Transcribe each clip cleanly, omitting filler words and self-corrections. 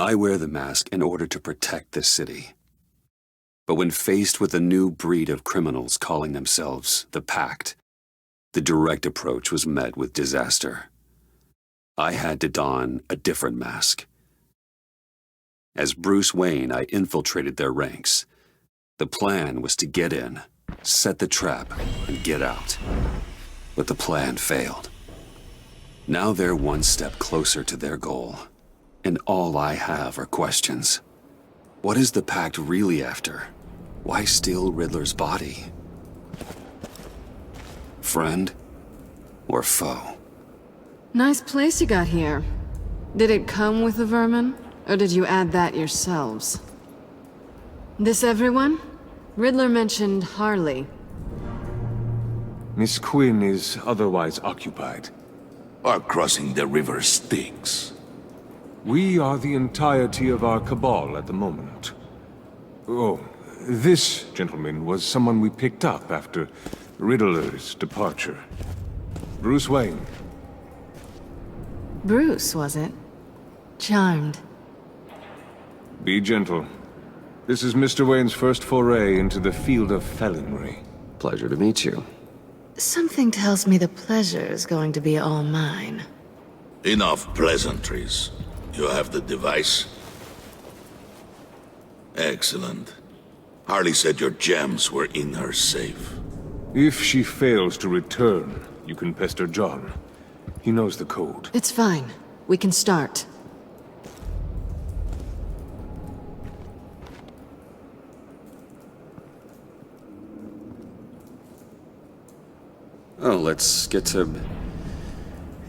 I wear the mask in order to protect this city. But when faced with a new breed of criminals calling themselves the Pact, the direct approach was met with disaster. I had to don a different mask. As Bruce Wayne, I infiltrated their ranks. The plan was to get in, set the trap, and get out. But the plan failed. Now they're one step closer to their goal, and all I have are questions. What is the Pact really after? Why steal Riddler's body? Friend or foe? Nice place you got here. Did it come with the vermin, or did you add that yourselves? This everyone? Riddler mentioned Harley. Miss Quinn is otherwise occupied. Our crossing the river Styx. We are the entirety of our cabal at the moment. Oh, this gentleman was someone we picked up after Riddler's departure. Bruce Wayne. Bruce, was it? Charmed. Be gentle. This is Mr. Wayne's first foray into the field of felonry. Pleasure to meet you. Something tells me the pleasure is going to be all mine. Enough pleasantries. You have the device? Excellent. Harley said your gems were in her safe. If she fails to return, you can pester John. He knows the code. It's fine. We can start. Oh, let's get to...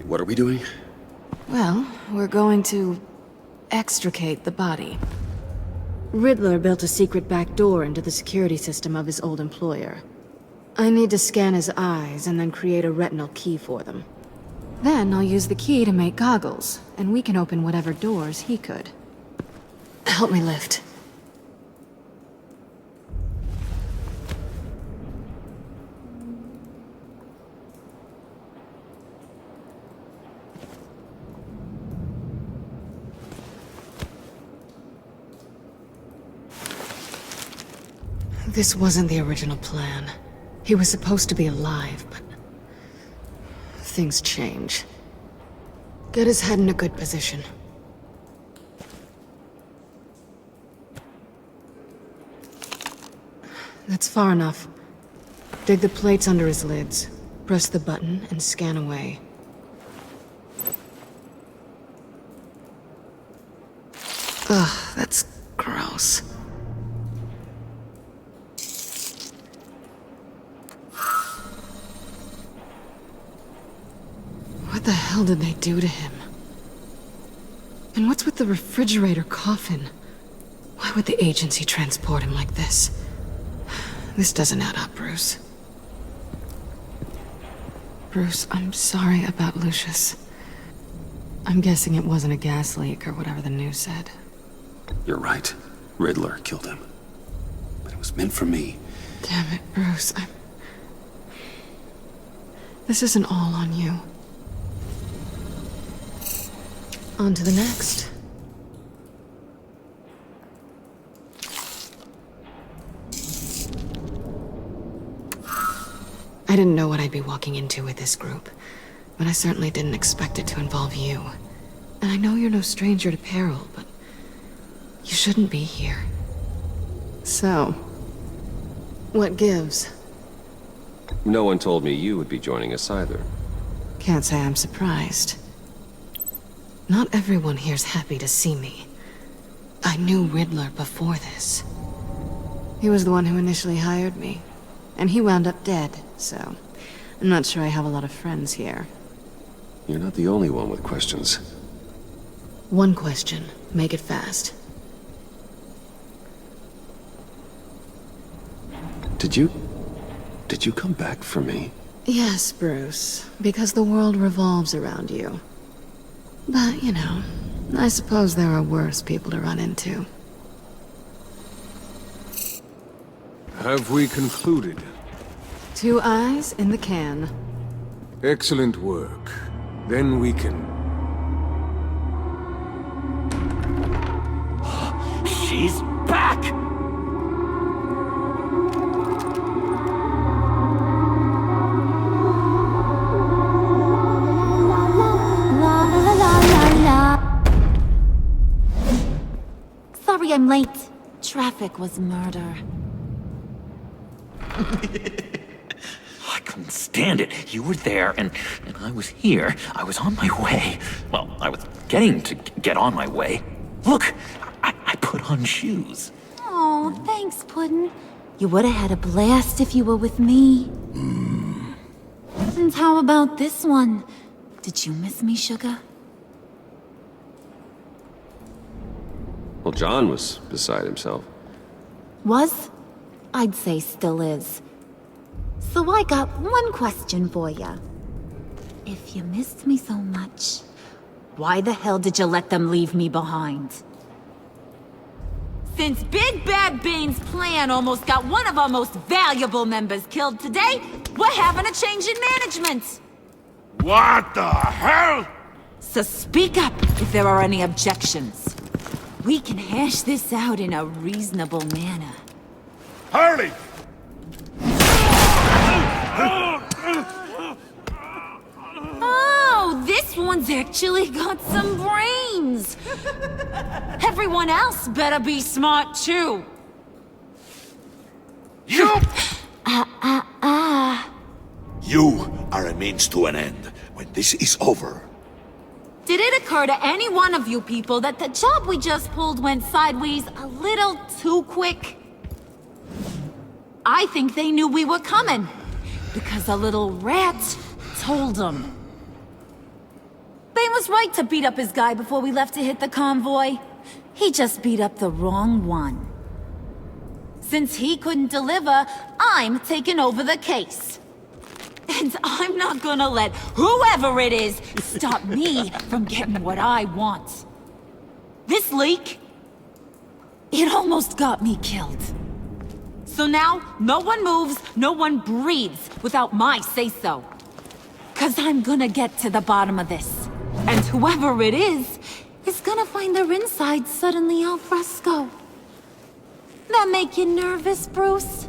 What are we doing? Well, we're going to extricate the body. Riddler built a secret back door into the security system of his old employer. I need to scan his eyes and then create a retinal key for them. Then I'll use the key to make goggles, and we can open whatever doors he could. Help me lift. This wasn't the original plan. He was supposed to be alive, but... things change. Get his head in a good position. That's far enough. Dig the plates under his lids. Press the button and scan away. Ugh, that's gross. What the hell did they do to him? And what's with the refrigerator coffin? Why would the agency transport him like this? This doesn't add up, Bruce. Bruce, I'm sorry about Lucius. I'm guessing it wasn't a gas leak or whatever the news said. You're right. Riddler killed him. But it was meant for me. Damn it, Bruce. This isn't all on you. On to the next. I didn't know what I'd be walking into with this group, but I certainly didn't expect it to involve you. And I know you're no stranger to peril, but you shouldn't be here. So, what gives? No one told me you would be joining us either. Can't say I'm surprised. Not everyone here's happy to see me. I knew Riddler before this. He was the one who initially hired me, and he wound up dead, so I'm not sure I have a lot of friends here. You're not the only one with questions. One question. Make it fast. Did you come back for me? Yes, Bruce, because the world revolves around you. But, you know, I suppose there are worse people to run into. Have we concluded? 2 eyes in the can. Excellent work. Then we can... She's back! La la la la la. Sorry I'm late. Traffic was murder. I couldn't stand it. You were there, and I was here. I was on my way. Well, I was getting to get on my way. Look, I put on shoes. Oh, thanks, Puddin'. You would have had a blast if you were with me. And how about this one? Did you miss me, Sugar? Well, John was beside himself. Was? I'd say still is. So I got one question for ya. If you missed me so much, why the hell did you let them leave me behind? Since Big Bad Bane's plan almost got one of our most valuable members killed today, we're having a change in management. What the hell? So speak up if there are any objections. We can hash this out in a reasonable manner. Harley! Oh, this one's actually got some brains. Everyone else better be smart too. You! You are a means to an end. When this is over, Did it occur to any one of you people that the job we just pulled went sideways a little too quick? I think they knew we were coming, because a little rat told them. Bane was right to beat up his guy before we left to hit the convoy. He just beat up the wrong one. Since he couldn't deliver, I'm taking over the case. And I'm not gonna let whoever it is stop me from getting what I want. This leak, it almost got me killed. So now, no one moves, no one breathes without my say-so. 'Cause I'm gonna get to the bottom of this. And whoever it is gonna find their insides suddenly al fresco. That make you nervous, Bruce?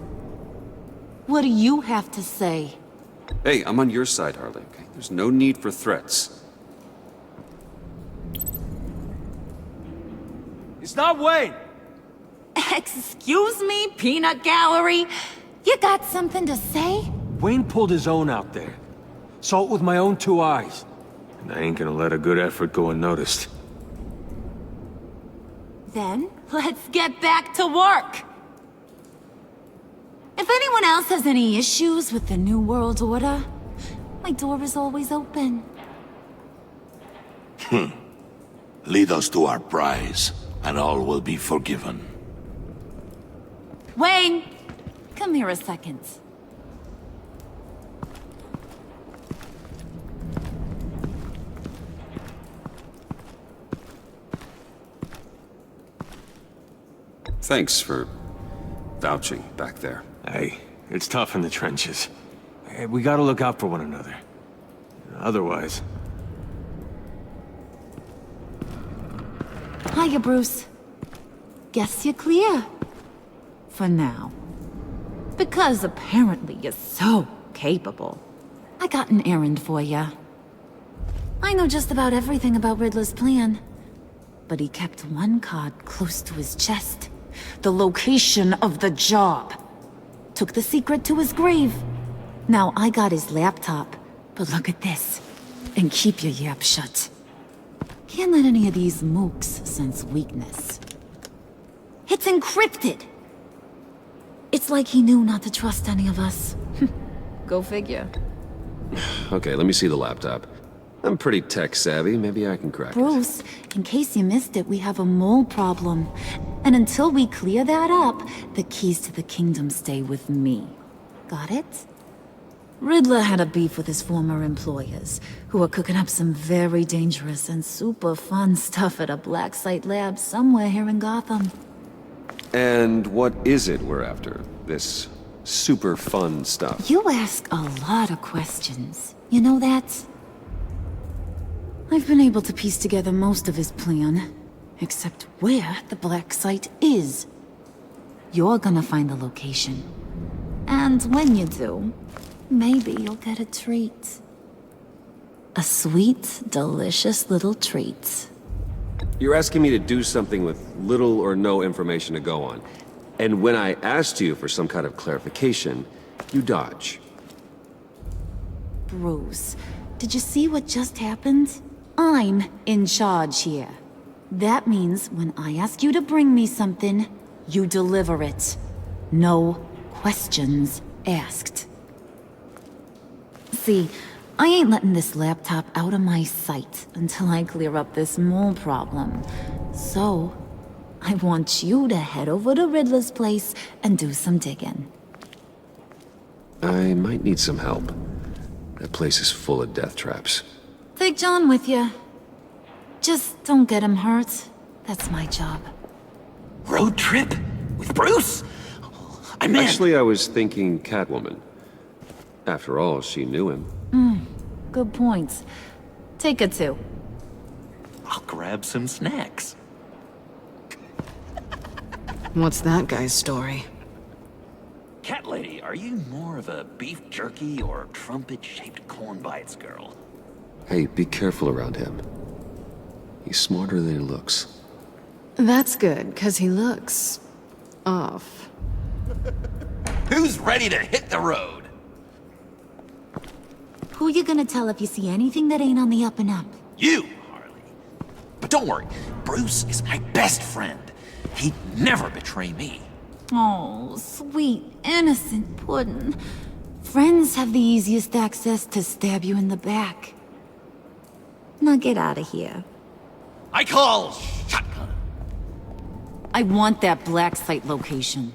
What do you have to say? Hey, I'm on your side, Harley, okay? There's no need for threats. It's not Wayne! Excuse me, peanut gallery? You got something to say? Wayne pulled his own out there. Saw it with my own two eyes. And I ain't gonna let a good effort go unnoticed. Then, let's get back to work. If anyone else has any issues with the New World Order, my door is always open. Lead us to our prize, and all will be forgiven. Wayne, come here a second. Thanks for vouching back there. Hey, it's tough in the trenches. Hey, we gotta look out for one another. Otherwise... Hiya, Bruce. Guess you're clear. For now. Because apparently you're so capable. I got an errand for ya. I know just about everything about Riddler's plan. But he kept one card close to his chest. The location of the job. Took the secret to his grave. Now I got his laptop. But look at this. And keep your yap shut. Can't let any of these mooks sense weakness. It's encrypted! It's like he knew not to trust any of us. Go figure. Okay, let me see the laptop. I'm pretty tech-savvy. Maybe I can crack it. Bruce, in case you missed it, we have a mole problem. And until we clear that up, the keys to the kingdom stay with me. Got it? Riddler had a beef with his former employers, who were cooking up some very dangerous and super fun stuff at a black site lab somewhere here in Gotham. And what is it we're after? This super fun stuff? You ask a lot of questions. You know that? I've been able to piece together most of his plan. Except where the black site is. You're gonna find the location. And when you do, maybe you'll get a treat. A sweet, delicious little treat. You're asking me to do something with little or no information to go on. And when I asked you for some kind of clarification, you dodge. Bruce, did you see what just happened? I'm in charge here. That means when I ask you to bring me something, you deliver it. No questions asked. See, I ain't letting this laptop out of my sight until I clear up this mole problem. So, I want you to head over to Riddler's place and do some digging. I might need some help. That place is full of death traps. Take John with you. Just don't get him hurt. That's my job. Road trip? With Bruce? I meant... Actually, I was thinking Catwoman. After all, she knew him. Good points. Take it too. I'll grab some snacks. What's that guy's story? Cat lady, are you more of a beef jerky or trumpet-shaped corn bites girl? Hey, be careful around him. He's smarter than he looks. That's good, because he looks... off. Who's ready to hit the road? Who you gonna tell if you see anything that ain't on the up and up? You, Harley. But don't worry, Bruce is my best friend. He'd never betray me. Oh, sweet, innocent puddin'. Friends have the easiest access to stab you in the back. Now get out of here. I call shotgun. I want that black site location.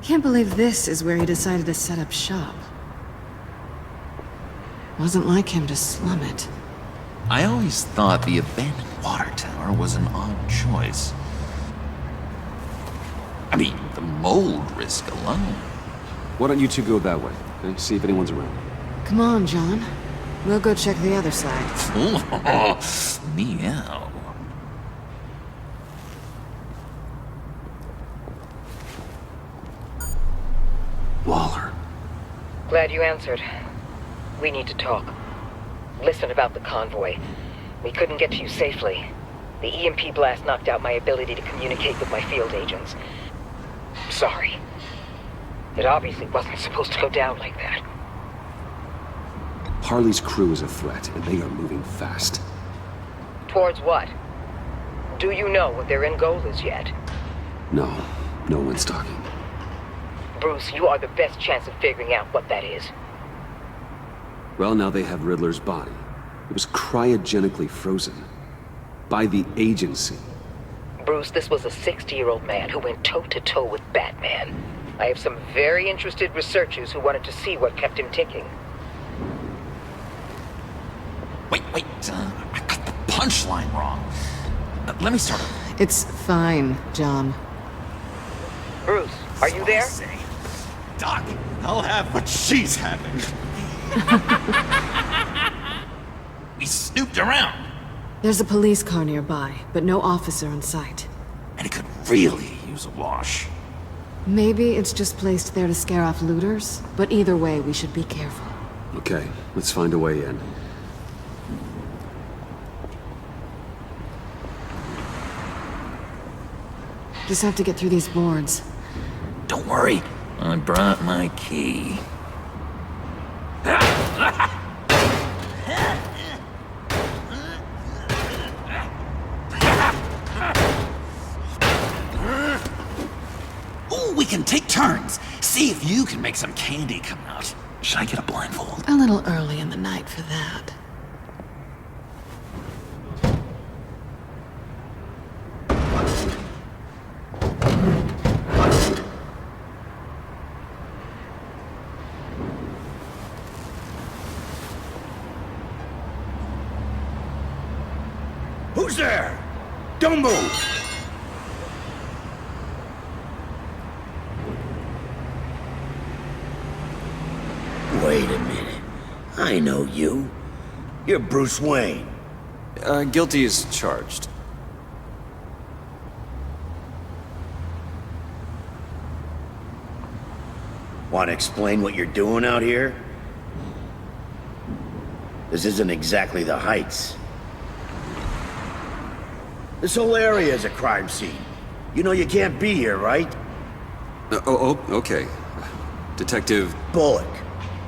Can't believe this is where he decided to set up shop. Wasn't like him to slum it. I always thought the abandoned water tower was an odd choice. I mean, the mold risk alone. Why don't you two go that way, okay? See if anyone's around. Come on, John. We'll go check the other side. Meow. Waller. Glad you answered. We need to talk. Listen about the convoy. We couldn't get to you safely. The EMP blast knocked out my ability to communicate with my field agents. Sorry. It obviously wasn't supposed to go down like that. Harley's crew is a threat, and they are moving fast. Towards what? Do you know what their end goal is yet? No, no one's talking. Bruce, you are the best chance of figuring out what that is. Well, now they have Riddler's body. It was cryogenically frozen. By the agency. Bruce, this was a 60-year-old man who went toe-to-toe with Batman. I have some very interested researchers who wanted to see what kept him ticking. Wait, I got the punchline wrong. Let me start over. It's fine, John. Bruce, are you there? Doc, I'll have what she's having. We snooped around. There's a police car nearby, but no officer in sight. And it could really use a wash. Maybe it's just placed there to scare off looters, but either way, we should be careful. Okay, let's find a way in. Just have to get through these boards. Don't worry, I brought my key. Ooh, we can take turns. See if you can make some candy come out. Should I get a blindfold? A little early in the night for that. Who's there? Don't move! Wait a minute. I know you. You're Bruce Wayne. Guilty as charged. Want to explain what you're doing out here? This isn't exactly the Heights. This whole area is a crime scene. You know you can't be here, right? Okay. Detective... Bullock.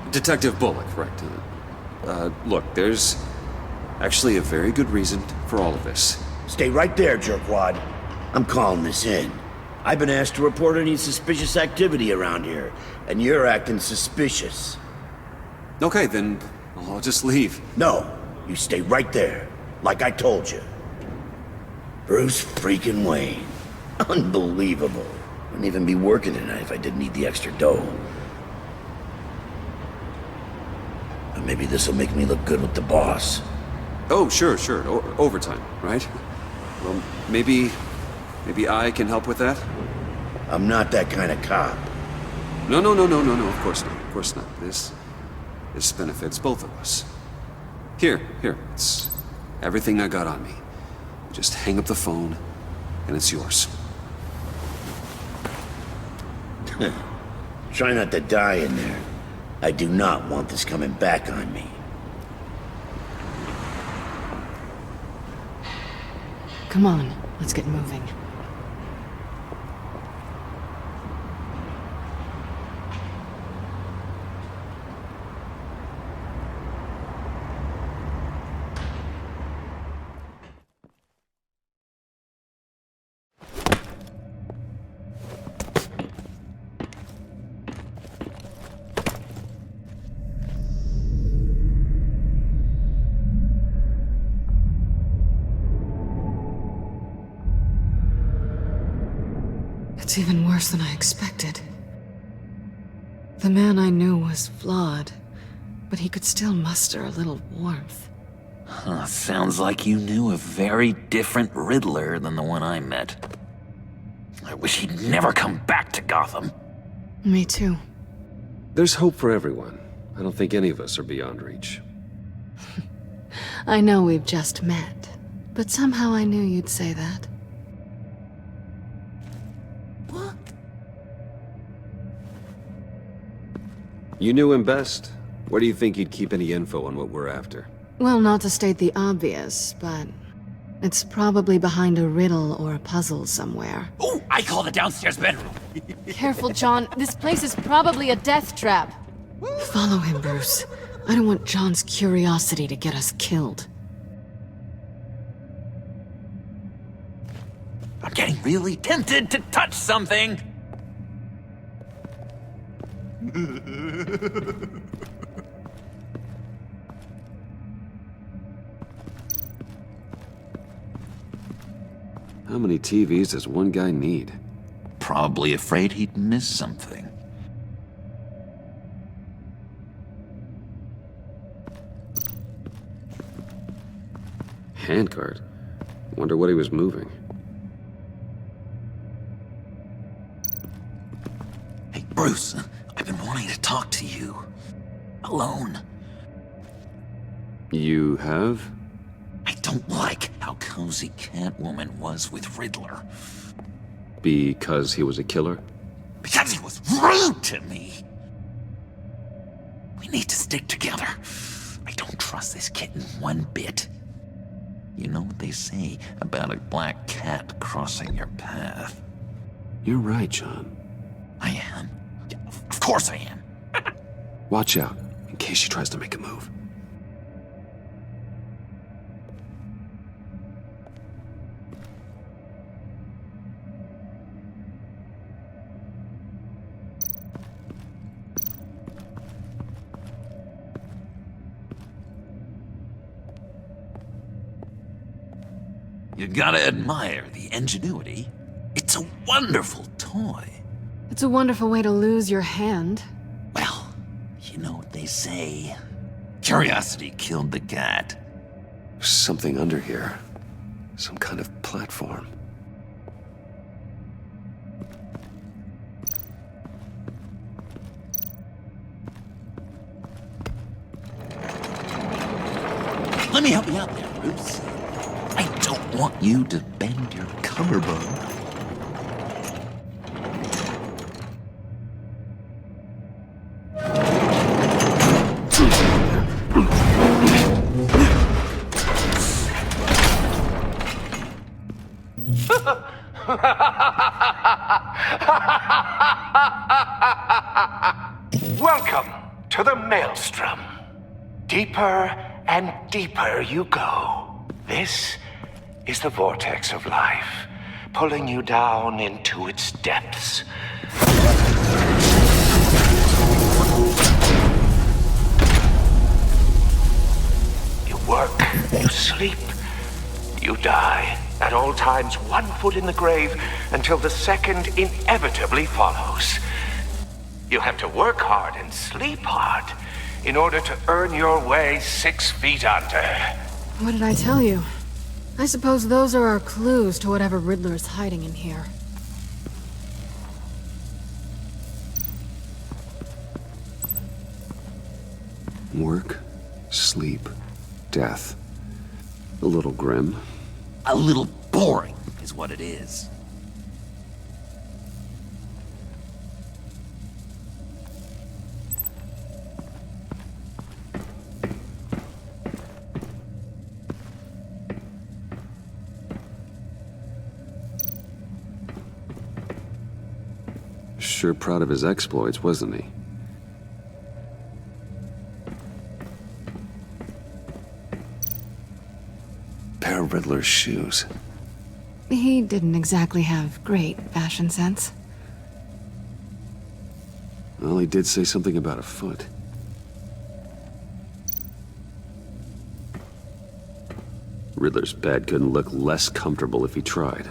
Detective Bullock, right. Look, there's actually a very good reason for all of this. Stay right there, jerkwad. I'm calling this in. I've been asked to report any suspicious activity around here, and you're acting suspicious. Okay, then I'll just leave. No, you stay right there, like I told you. Bruce freaking Wayne. Unbelievable. Wouldn't even be working tonight if I didn't need the extra dough. But maybe this'll make me look good with the boss. Oh, sure. Overtime, right? Well, maybe I can help with that? I'm not that kind of cop. No, of course not. This benefits both of us. Here, it's everything I got on me. Just hang up the phone, and it's yours. Try not to die in there. I do not want this coming back on me. Come on, let's get moving. It's even worse than I expected. The man I knew was flawed, but he could still muster a little warmth. Huh, sounds like you knew a very different Riddler than the one I met. I wish he'd never come back to Gotham. Me too. There's hope for everyone. I don't think any of us are beyond reach. I know we've just met, but somehow I knew you'd say that. You knew him best. Where do you think he'd keep any info on what we're after? Well, not to state the obvious, but it's probably behind a riddle or a puzzle somewhere. Oh, I call the downstairs bedroom. Careful, John. This place is probably a death trap. Follow him, Bruce. I don't want John's curiosity to get us killed. I'm getting really tempted to touch something. How many TVs does one guy need? Probably afraid he'd miss something. Handcart? Wonder what he was moving. Hey, Bruce, I've been wanting to talk to you. Alone. You have? I don't like how cozy Catwoman was with Riddler. Because he was a killer? Because he was rude to me! We need to stick together. I don't trust this kitten one bit. You know what they say about a black cat crossing your path? You're right, John. I am. Yeah, of course I am. Watch out, in case she tries to make a move. You gotta admire the ingenuity. It's a wonderful toy. It's a wonderful way to lose your hand. Well, you know what they say. Curiosity killed the cat. There's something under here. Some kind of platform. Let me help you out there, Bruce. I don't want you to bend your collarbone. Welcome to the Maelstrom. Deeper and deeper you go. This is the vortex of life, pulling you down into its depths. You work, you sleep, you die. At all times, 1 foot in the grave until the second inevitably follows. You have to work hard and sleep hard in order to earn your way 6 feet under. What did I tell you? I suppose those are our clues to whatever Riddler is hiding in here. Work, sleep, death. A little grim. A little boring is what it is. Sure proud of his exploits, wasn't he? Pair of Riddler's shoes. He didn't exactly have great fashion sense. Well, he did say something about a foot. Riddler's bed couldn't look less comfortable if he tried.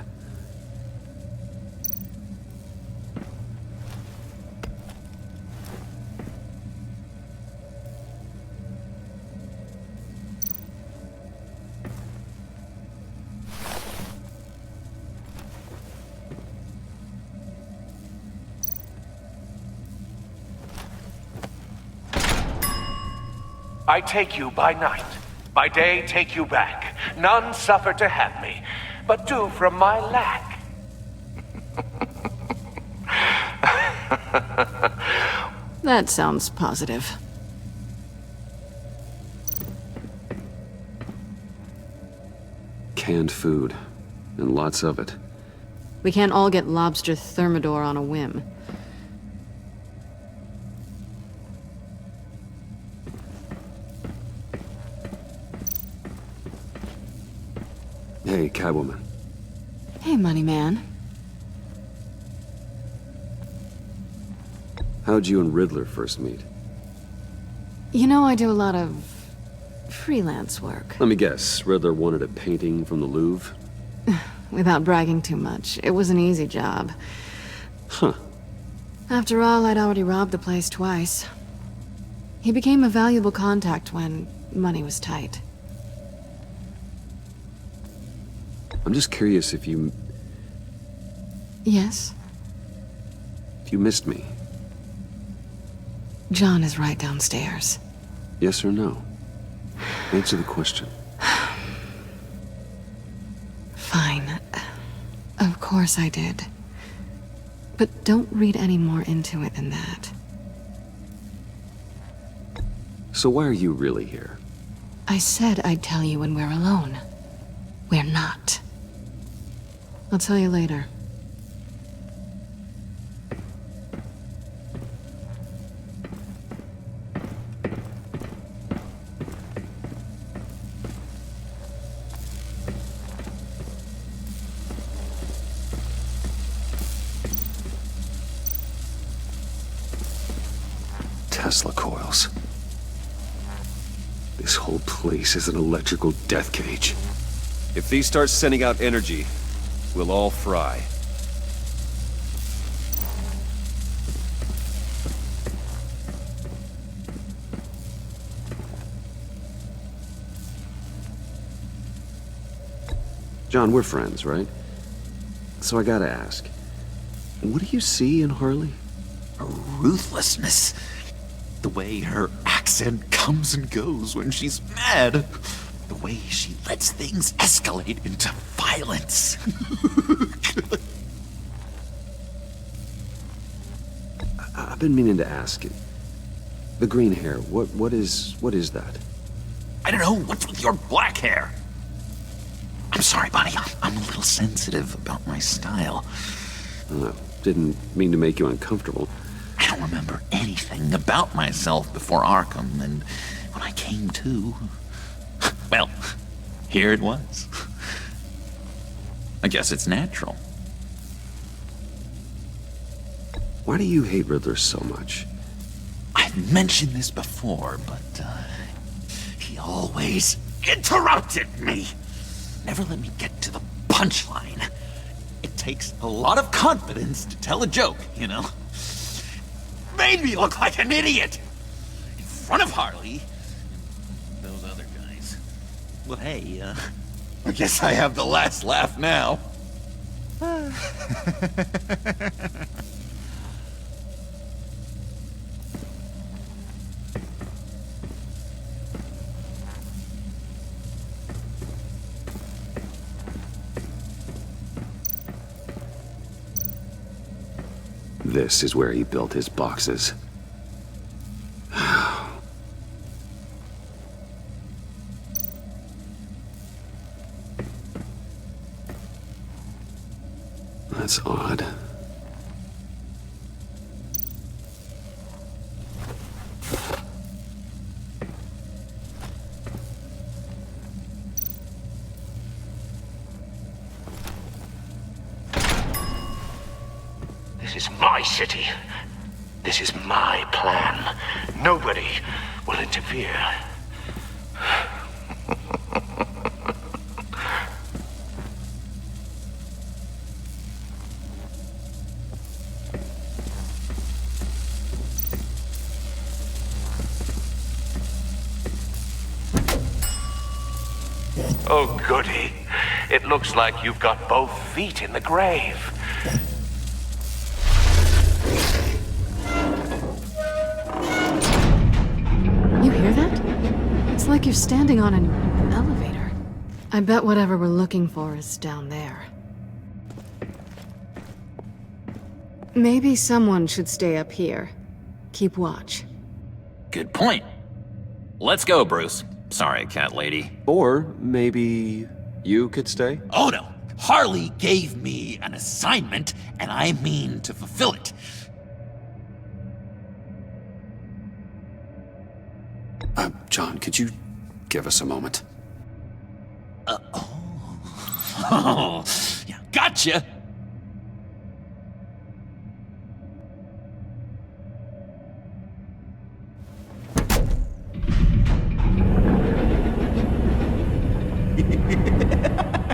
I take you by night, by day take you back. None suffer to have me, but do from my lack. That sounds positive. Canned food, and lots of it. We can't all get lobster thermidor on a whim. Hey, Catwoman. Hey, money man. How'd you and Riddler first meet? You know, I do a lot of freelance work. Let me guess, Riddler wanted a painting from the Louvre? Without bragging too much, it was an easy job. Huh. After all, I'd already robbed the place twice. He became a valuable contact when money was tight. I'm just curious if you Yes? missed me. John is right downstairs. Yes or no? Answer the question. Fine. Of course I did. But don't read any more into it than that. So why are you really here? I said I'd tell you when we're alone. We're not. I'll tell you later. Tesla coils. This whole place is an electrical death cage. If these start sending out energy, we'll all fry. John, we're friends, right? So I gotta ask, what do you see in Harley? Her ruthlessness. The way her accent comes and goes when she's mad. The way she lets things escalate into violence. I've been meaning to ask. The green hair, what is that? I don't know, what's with your black hair? I'm sorry, buddy, I'm a little sensitive about my style. Didn't mean to make you uncomfortable. I don't remember anything about myself before Arkham, and when I came to... well, here it was. I guess it's natural. Why do you hate Riddler so much? I've mentioned this before, but, he always interrupted me. Never let me get to the punchline. It takes a lot of confidence to tell a joke, you know? Made me look like an idiot! In front of Harley, and those other guys. Well, hey, I guess I have the last laugh now. This is where he built his boxes. That's odd. This is my city. This is my plan. Nobody will interfere. Oh, goody. It looks like you've got both feet in the grave. You hear that? It's like you're standing on an elevator. I bet whatever we're looking for is down there. Maybe someone should stay up here. Keep watch. Good point. Let's go, Bruce. Sorry, cat lady. Or maybe you could stay? Oh no! Harley gave me an assignment, and I mean to fulfill it. John, could you give us a moment? Oh, yeah, gotcha!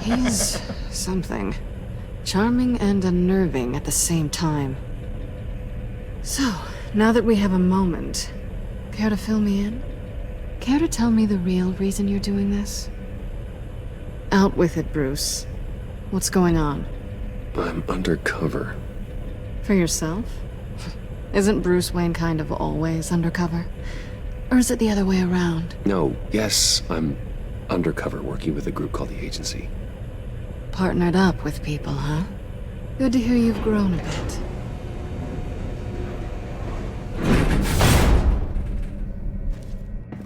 He's something. Charming and unnerving at the same time. So, now that we have a moment, care to fill me in? Care to tell me the real reason you're doing this? Out with it, Bruce. What's going on? I'm undercover. For yourself? Isn't Bruce Wayne kind of always undercover? Or is it the other way around? No, yes, I'm undercover working with a group called the Agency. Partnered up with people, huh? Good to hear you've grown a bit.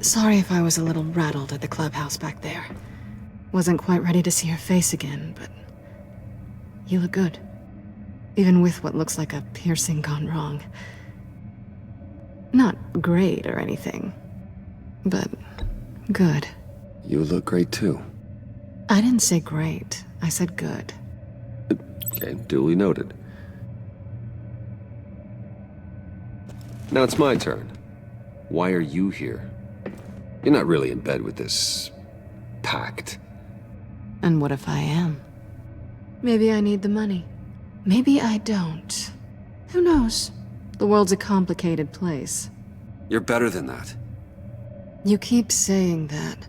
Sorry if I was a little rattled at the clubhouse back there. Wasn't quite ready to see your face again, but you look good. Even with what looks like a piercing gone wrong. Not great or anything, but good. You look great too. I didn't say great. I said good. Okay, duly noted. Now it's my turn. Why are you here? You're not really in bed with this pact. And what if I am? Maybe I need the money. Maybe I don't. Who knows? The world's a complicated place. You're better than that. You keep saying that.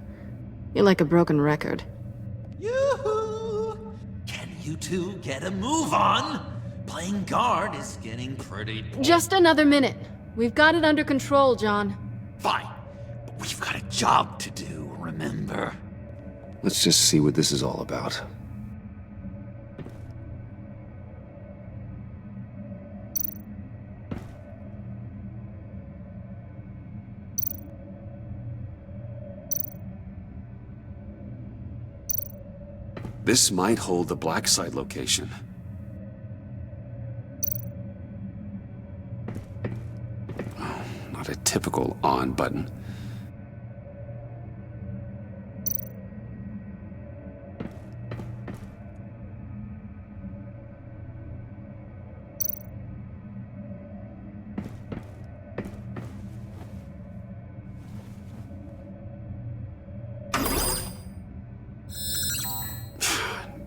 You're like a broken record. Yoo-hoo! you two get a move on? Playing guard is getting pretty... Just another minute. We've got it under control, John. Fine. But we've got a job to do, remember? Let's just see what this is all about. This might hold the black site location. Oh, not a typical on button.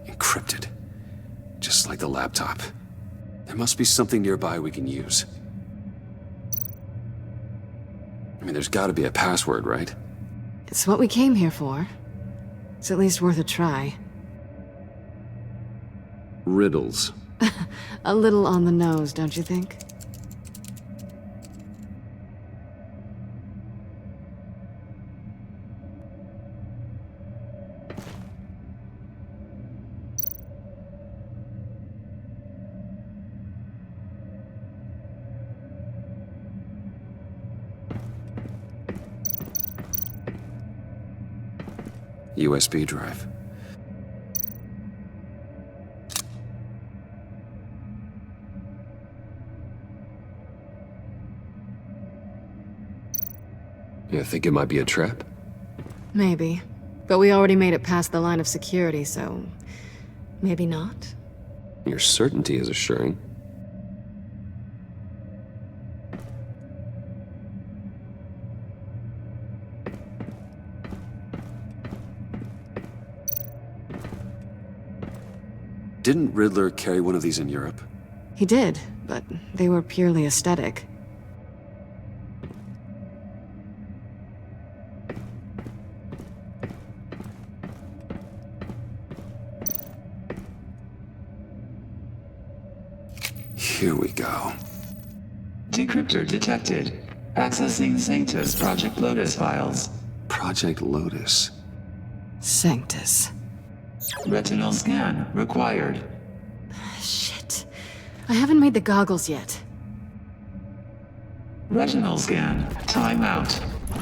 Encrypted. Just like the laptop. There must be something nearby we can use. I mean, there's gotta be a password, right? It's what we came here for. It's at least worth a try. Riddles. A little on the nose, don't you think? USB drive. You think it might be a trap? Maybe. But we already made it past the line of security, so... maybe not? Your certainty is assuring. Didn't Riddler carry one of these in Europe? He did, but they were purely aesthetic. Here we go. Decryptor detected. Accessing Sanctus Project Lotus files. Project Lotus. Sanctus. Retinal scan required. Shit. I haven't made the goggles yet. Retinal scan. Timeout.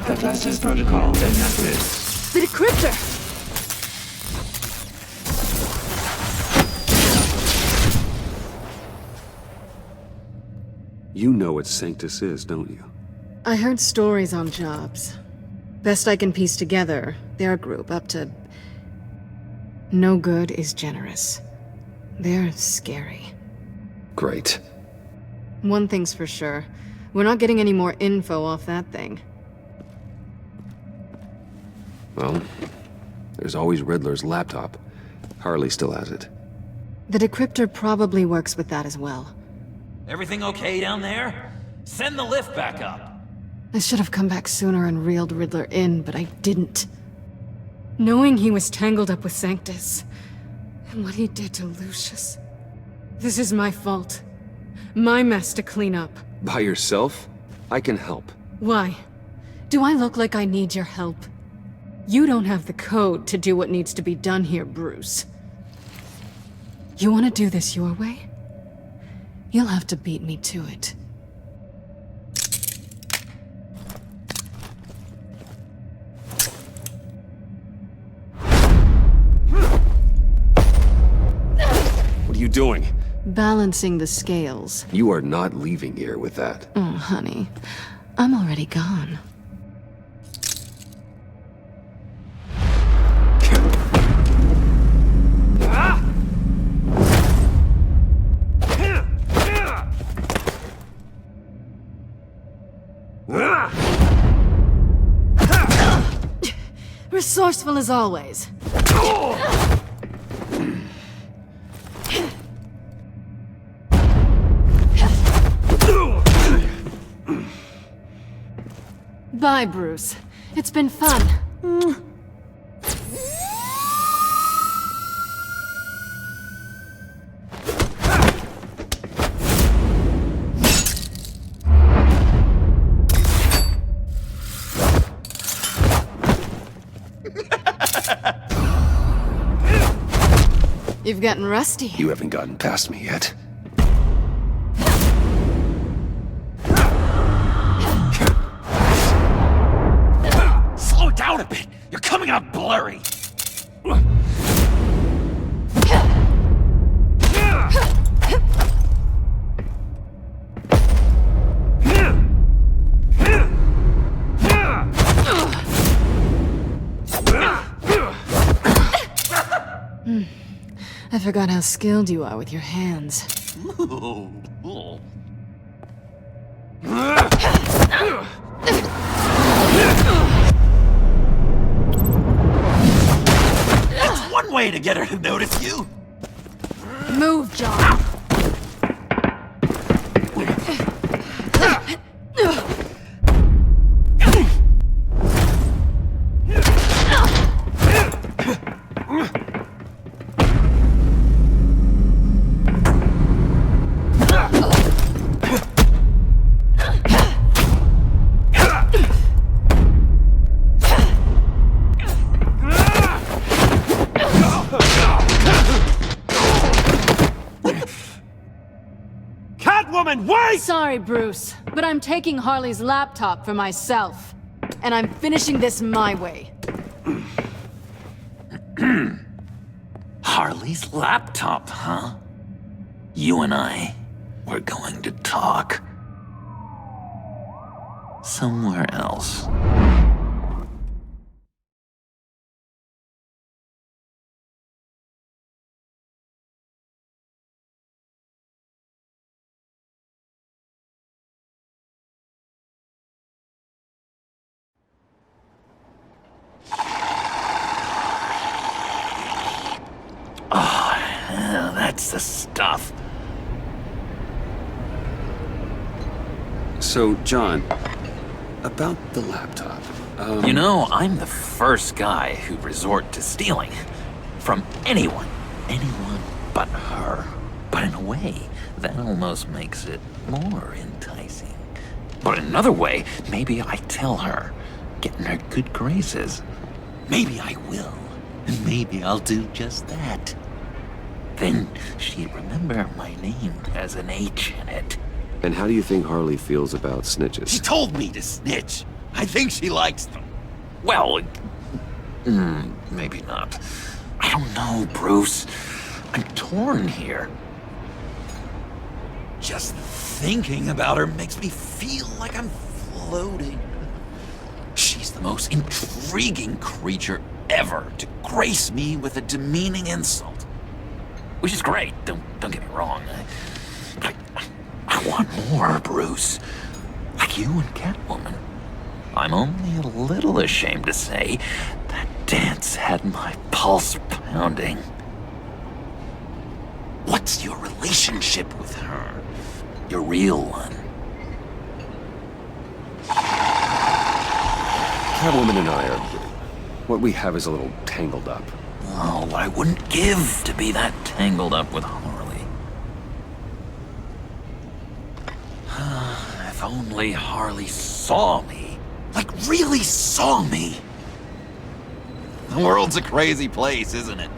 Hephaestus protocol enacted. The decryptor! You know what Sanctus is, don't you? I heard stories on jobs. Best I can piece together, their group up to... no good is generous. They're scary. Great. One thing's for sure. We're not getting any more info off that thing. Well, there's always Riddler's laptop. Harley still has it. The decryptor probably works with that as well. Everything okay down there? Send the lift back up. I should have come back sooner and reeled Riddler in, but I didn't. Knowing he was tangled up with Sanctus, and what he did to Lucius. This is my fault. My mess to clean up. By yourself? I can help. Why? Do I look like I need your help? You don't have the code to do what needs to be done here, Bruce. You want to do this your way? You'll have to beat me to it. What are you doing? Balancing the scales. You are not leaving here with that. Oh, honey. I'm already gone. Resourceful as always. Bye, Bruce. It's been fun. You've gotten rusty. You haven't gotten past me yet. Slow down a bit! You're coming out blurry! I forgot how skilled you are with your hands. That's one way to get her to notice you! Move, John! Sorry, Bruce, but I'm taking Harley's laptop for myself. And I'm finishing this my way. Harley's laptop, huh? You and I, we're going to talk. Somewhere else. That's the stuff. So, John, about the laptop. You know, I'm the first guy who'd resort to stealing. From anyone. Anyone but her. But in a way, that almost makes it more enticing. But in another way, maybe I tell her, get in her good graces. Maybe I will. And maybe I'll do just that. Then she'd remember my name has an H in it. And how do you think Harley feels about snitches? She told me to snitch. I think she likes them. Well, maybe not. I don't know, Bruce. I'm torn here. Just thinking about her makes me feel like I'm floating. She's the most intriguing creature ever to grace me with a demeaning insult. Which is great, don't get me wrong. I want more, Bruce. Like you and Catwoman. I'm only a little ashamed to say that dance had my pulse pounding. What's your relationship with her? Your real one? Catwoman and I are... what we have is a little tangled up. Oh, what I wouldn't give to be that tangled up with Harley. If only Harley saw me. Like, really saw me. The world's a crazy place, isn't it?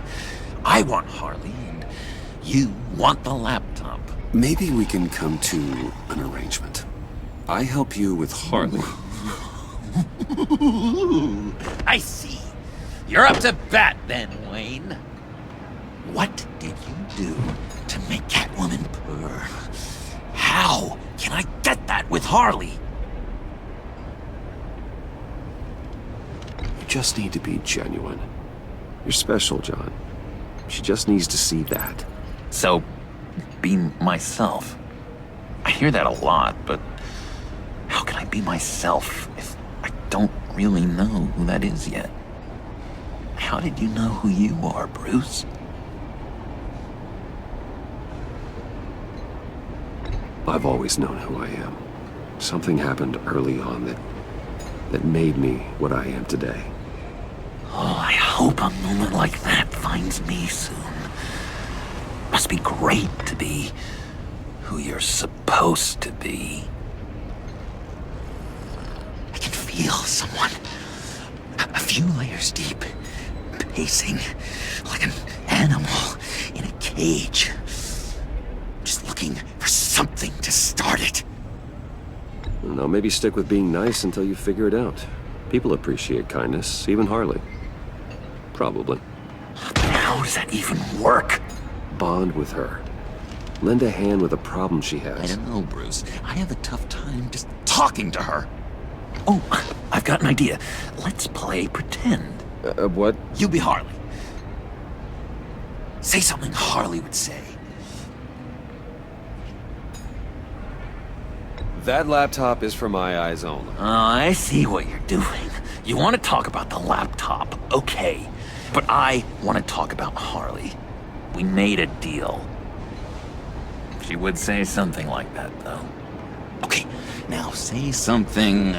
I want Harley, and you want the laptop. Maybe we can come to an arrangement. I help you with Harley. I see. You're up to bat then, Wayne. What did you do to make Catwoman purr? How can I get that with Harley? You just need to be genuine. You're special, John. She just needs to see that. So, be myself. I hear that a lot, but how can I be myself if I don't really know who that is yet? How did you know who you are, Bruce? I've always known who I am. Something happened early on that made me what I am today. Oh, I hope a moment like that finds me soon. Must be great to be who you're supposed to be. I can feel someone a few layers deep, pacing like an animal in cage. Just looking for something to start it. No, maybe stick with being nice until you figure it out. People appreciate kindness, even Harley. Probably. But how does that even work? Bond with her. Lend a hand with a problem she has. I don't know, Bruce. I have a tough time just talking to her. Oh, I've got an idea. Let's play pretend. What? You be Harley. Say something Harley would say. That laptop is for my eyes only. Oh, I see what you're doing. You want to talk about the laptop, okay. But I want to talk about Harley. We made a deal. She would say something like that, though. Okay, now say something,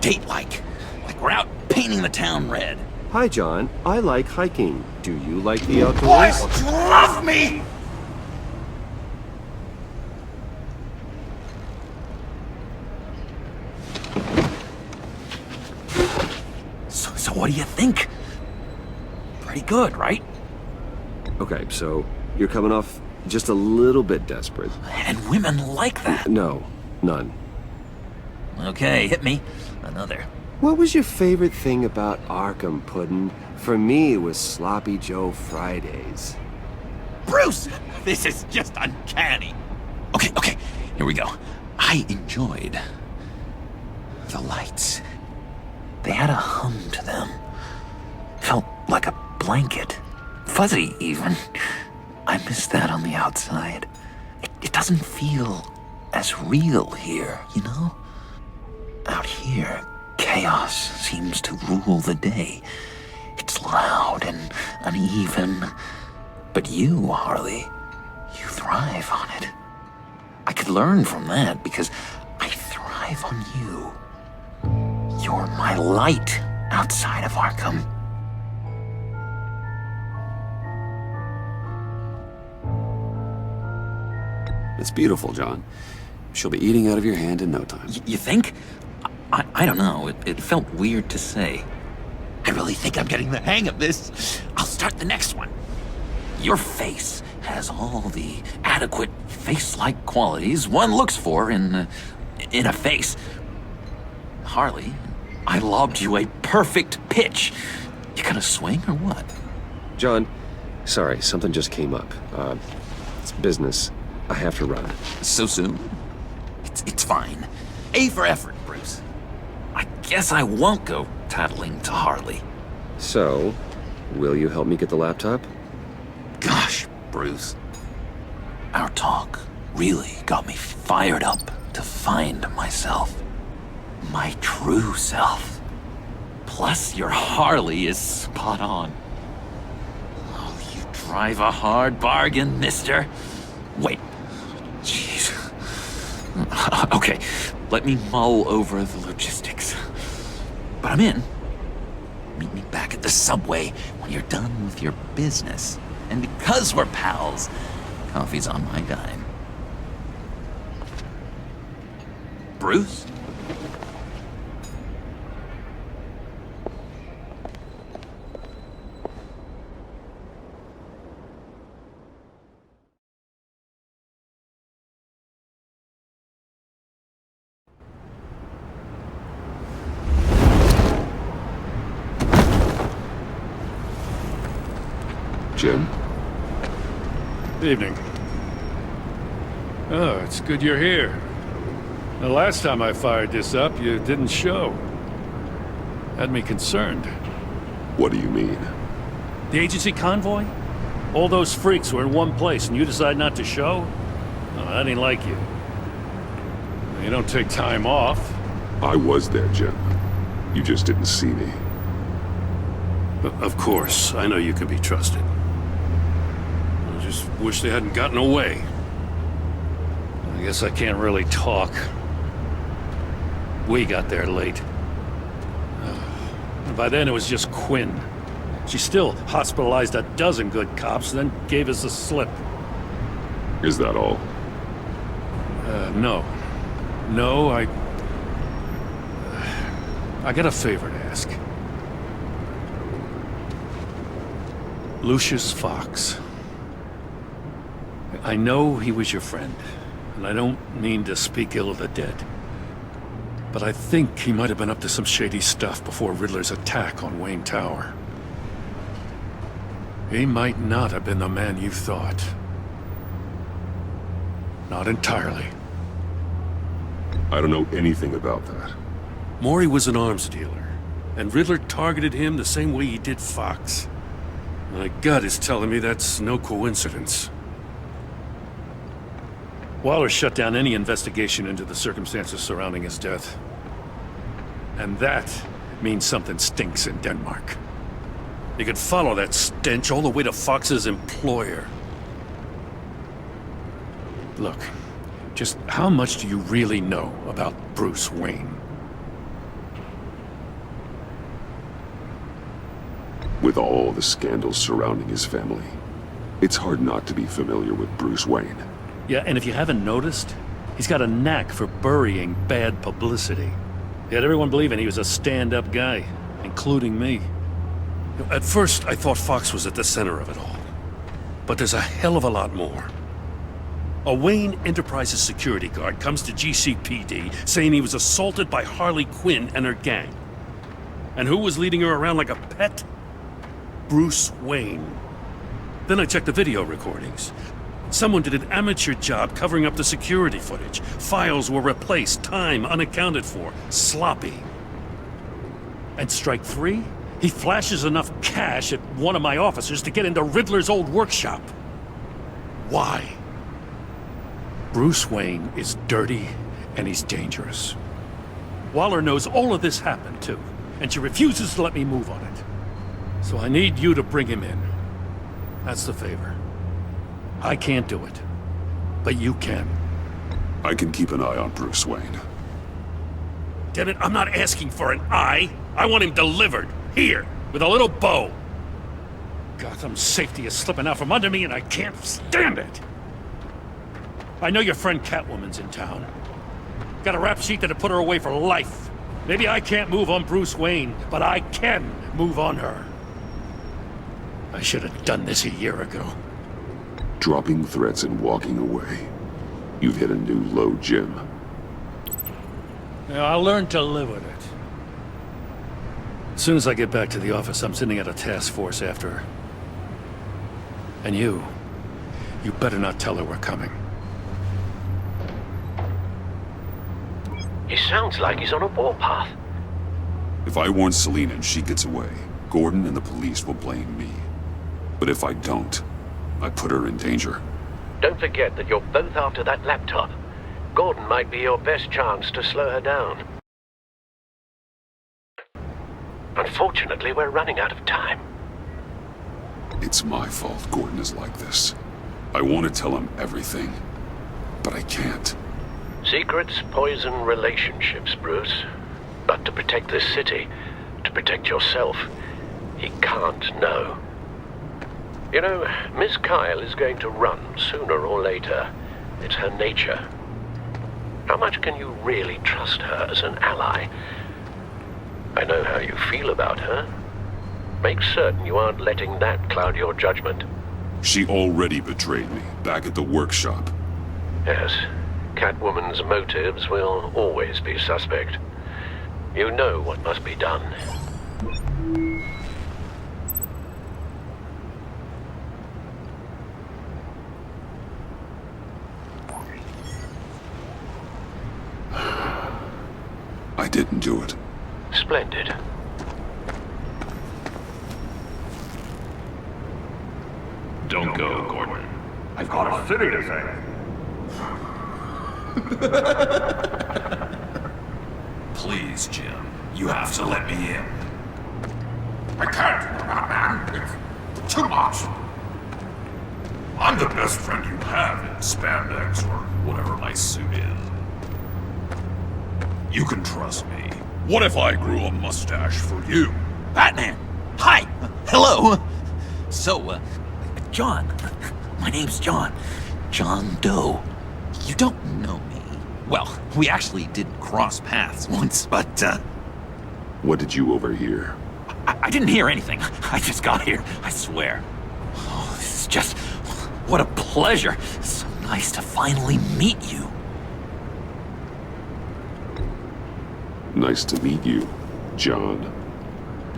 date-like. Like we're out painting the town red. Hi, John. I like hiking. Do you like the outdoors? Boys, love me! So what do you think? Pretty good, right? Okay, so you're coming off just a little bit desperate. And women like that. No, none. Okay, hit me. Another. What was your favorite thing about Arkham, Puddin'? For me, it was Sloppy Joe Fridays. Bruce! This is just uncanny. Okay, here we go. I enjoyed the lights. They had a hum to them. Felt like a blanket. Fuzzy, even. I miss that on the outside. It doesn't feel as real here, you know? Out here, chaos seems to rule the day. It's loud and uneven. But you, Harley, you thrive on it. I could learn from that because I thrive on you. You're my light outside of Arkham. It's beautiful, John. She'll be eating out of your hand in no time. You think? I don't know. It felt weird to say. I really think I'm getting the hang of this. I'll start the next one. Your face has all the adequate face-like qualities one looks for in a face. Harley, I lobbed you a perfect pitch. You gonna swing or what? John, sorry, something just came up. It's business. I have to run. So soon? It's fine. A for effort, Bruce. I guess I won't go tattling to Harley. So, will you help me get the laptop? Gosh, Bruce. Our talk really got me fired up to find myself. My true self. Plus, your Harley is spot on. Oh, you drive a hard bargain, mister. Wait. Jeez. Okay, let me mull over the logistics. But I'm in. Meet me back at the subway when you're done with your business. And because we're pals, coffee's on my dime. Bruce? Jim? Evening. Oh, it's good you're here. The last time I fired this up, you didn't show. Had me concerned. What do you mean? The agency convoy? All those freaks were in one place and you decide not to show? Oh, that ain't like you. You don't take time off. I was there, Jim. You just didn't see me. Of course, I know you can be trusted. I just wish they hadn't gotten away. I guess I can't really talk. We got there late. By then it was just Quinn. She still hospitalized a dozen good cops, then gave us the slip. Is that all? No. No, I got a favor to ask. Lucius Fox. I know he was your friend, and I don't mean to speak ill of the dead. But I think he might have been up to some shady stuff before Riddler's attack on Wayne Tower. He might not have been the man you thought. Not entirely. I don't know anything about that. Maury was an arms dealer, and Riddler targeted him the same way he did Fox. My gut is telling me that's no coincidence. Waller shut down any investigation into the circumstances surrounding his death. And that means something stinks in Denmark. You could follow that stench all the way to Fox's employer. Look, just how much do you really know about Bruce Wayne? With all the scandals surrounding his family, it's hard not to be familiar with Bruce Wayne. Yeah, and if you haven't noticed, he's got a knack for burying bad publicity. He had everyone believing he was a stand-up guy, including me. At first, I thought Fox was at the center of it all. But there's a hell of a lot more. A Wayne Enterprises security guard comes to GCPD saying he was assaulted by Harley Quinn and her gang. And who was leading her around like a pet? Bruce Wayne. Then I checked the video recordings. Someone did an amateur job covering up the security footage. Files were replaced, time unaccounted for, sloppy. And strike three? He flashes enough cash at one of my officers to get into Riddler's old workshop. Why? Bruce Wayne is dirty and he's dangerous. Waller knows all of this happened too, and she refuses to let me move on it. So I need you to bring him in. That's the favor. I can't do it, but you can. I can keep an eye on Bruce Wayne. Damn it, I'm not asking for an eye. I want him delivered, here, with a little bow. Gotham's safety is slipping out from under me and I can't stand it. I know your friend Catwoman's in town. Got a rap sheet that'd put her away for life. Maybe I can't move on Bruce Wayne, but I can move on her. I should have done this a year ago. Dropping threats and walking away. You've hit a new low, Jim. Yeah, I'll learn to live with it. As soon as I get back to the office, I'm sending out a task force after her. And you better not tell her we're coming. He sounds like he's on a warpath. If I warn Selina and she gets away, Gordon and the police will blame me. But if I don't, I put her in danger. Don't forget that you're both after that laptop. Gordon might be your best chance to slow her down. Unfortunately, we're running out of time. It's my fault Gordon is like this. I want to tell him everything, but I can't. Secrets poison relationships, Bruce. But to protect this city, to protect yourself, he can't know. You know, Miss Kyle is going to run sooner or later. It's her nature. How much can you really trust her as an ally? I know how you feel about her. Make certain you aren't letting that cloud your judgment. She already betrayed me, back at the workshop. Yes, Catwoman's motives will always be suspect. You know what must be done. I didn't do it. Splendid. Don't go, Gordon. I've got a city to save. Please, Jim. You have to let me in. I can't, man. It's too much. I'm the best friend you have in spandex or whatever my suit is. You can trust me. What if I grew a mustache for you? Batman! Hi! Hello! So, John. My name's John. John Doe. You don't know me. Well, we actually did cross paths once, but, What did you overhear? I didn't hear anything. I just got here, I swear. Oh, this is just What a pleasure. So nice to finally meet you. Nice to meet you, John.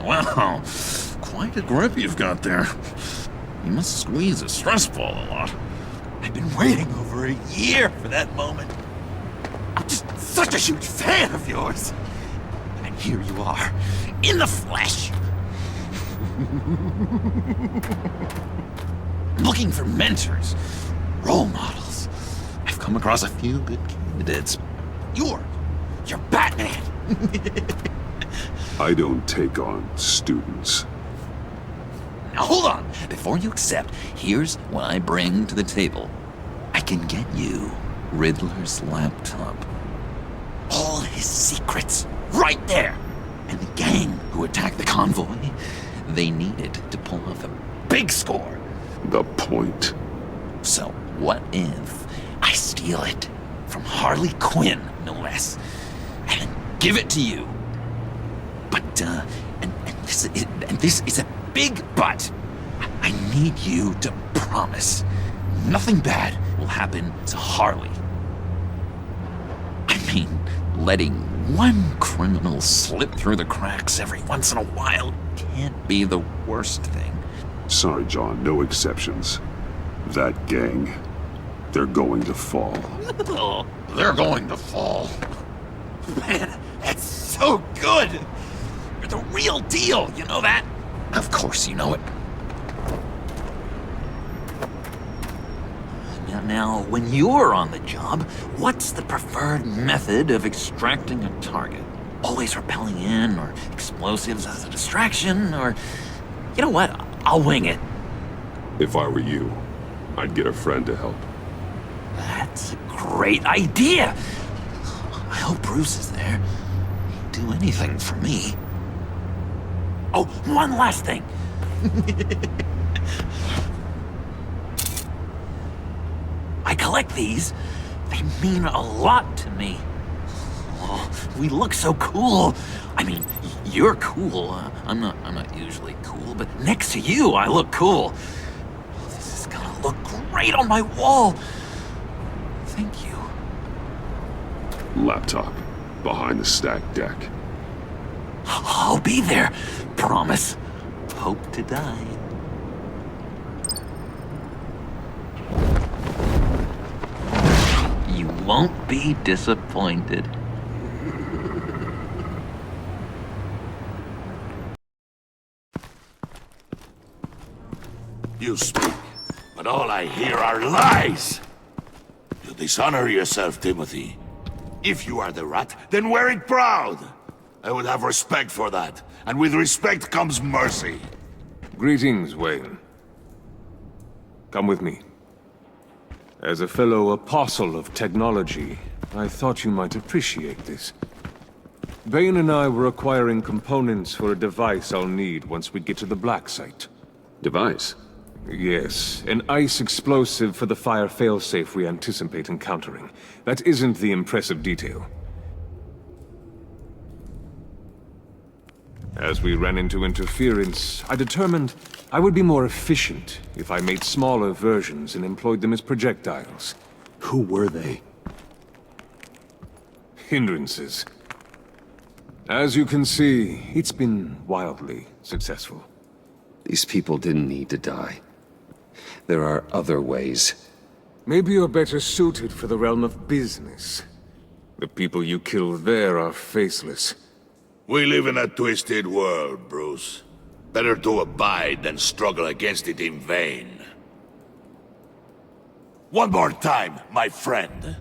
Wow, quite a grip you've got there. You must squeeze a stress ball a lot. I've been waiting over a year for that moment. I'm just such a huge fan of yours. And here you are, in the flesh. Looking for mentors, role models. I've come across a few good candidates. You're Batman. I don't take on students. Now hold on. Before you accept, here's what I bring to the table. I can get you Riddler's laptop. All his secrets, right there. And the gang who attacked the convoy, they needed to pull off a big score. The point. So what if I steal it from Harley Quinn, no less, and then give it to you? But, and this is a big but. I need you to promise nothing bad will happen to Harley. I mean, letting one criminal slip through the cracks every once in a while can't be the worst thing. Sorry, John, no exceptions. That gang, they're going to fall. They're going to fall. Man, that's so good! You're the real deal, you know that? Of course you know it. Now, when you're on the job, what's the preferred method of extracting a target? Always rappelling in, or explosives as a distraction, or... You know what? I'll wing it. If I were you, I'd get a friend to help. That's a great idea! I hope Bruce is there. He'd do anything for me. Oh, one last thing. I collect these. They mean a lot to me. Oh, we look so cool. I mean, you're cool. I'm not usually cool, but next to you, I look cool. This is gonna look great on my wall. Thank you. Laptop, behind the stacked deck. I'll be there. Promise. Hope to die. You won't be disappointed. You speak, but all I hear are lies! You dishonor yourself, Timothy. If you are the rat, then wear it proud! I would have respect for that, and with respect comes mercy. Greetings, Wayne. Come with me. As a fellow apostle of technology, I thought you might appreciate this. Bane and I were acquiring components for a device I'll need once we get to the Black Site. Device? Yes, an ice explosive for the fire failsafe we anticipate encountering. That isn't the impressive detail. As we ran into interference, I determined I would be more efficient if I made smaller versions and employed them as projectiles. Who were they? Hindrances. As you can see, it's been wildly successful. These people didn't need to die. There are other ways. Maybe you're better suited for the realm of business. The people you kill there are faceless. We live in a twisted world, Bruce. Better to abide than struggle against it in vain. One more time, my friend.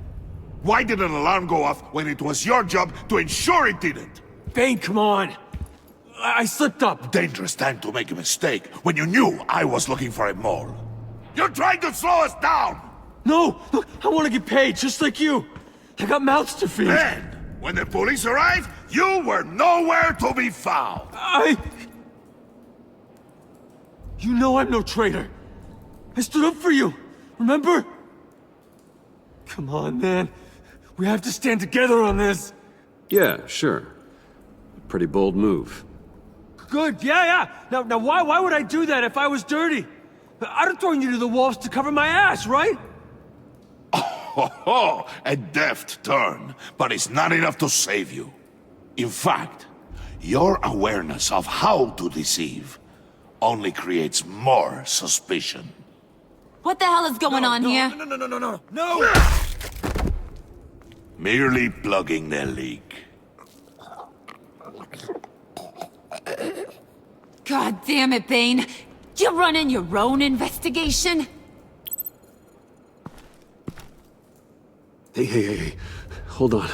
Why did an alarm go off when it was your job to ensure it didn't? Bane, come on! I slipped up! Dangerous time to make a mistake when you knew I was looking for a mole. You're trying to slow us down! No! Look, I want to get paid, just like you! I got mouths to feed! Then, when the police arrived, you were nowhere to be found! You know I'm no traitor! I stood up for you, remember? Come on, man. We have to stand together on this! Yeah, sure. Pretty bold move. Good, yeah. Now why would I do that if I was dirty? I'd have thrown you to the wolves to cover my ass, right? Oh, a deft turn, but it's not enough to save you. In fact, your awareness of how to deceive only creates more suspicion. What the hell is going on here? No! Merely plugging the leak. God damn it, Bane. You're running your own investigation? Hey. Hold on.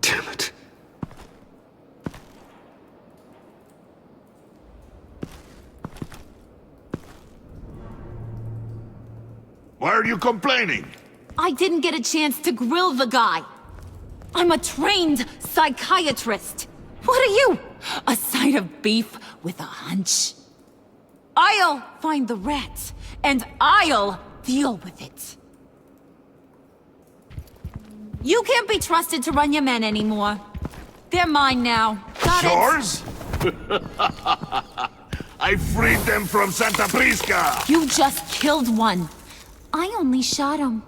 Damn it. Why are you complaining? I didn't get a chance to grill the guy. I'm a trained psychiatrist. What are you? A side of beef with a hunch? I'll find the rat, and I'll deal with it. You can't be trusted to run your men anymore. They're mine now. Got it? Yours? I freed them from Santa Prisca! You just killed one. I only shot him.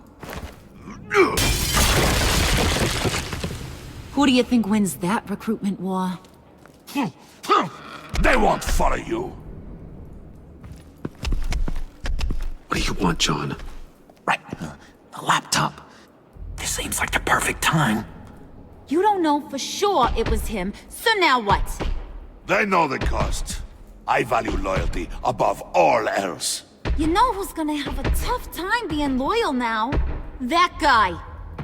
Who do you think wins that recruitment war? They won't follow you. What do you want, John? Right, a laptop. This seems like the perfect time. You don't know for sure it was him, so now what? They know the cost. I value loyalty above all else. You know who's gonna have a tough time being loyal now? That guy.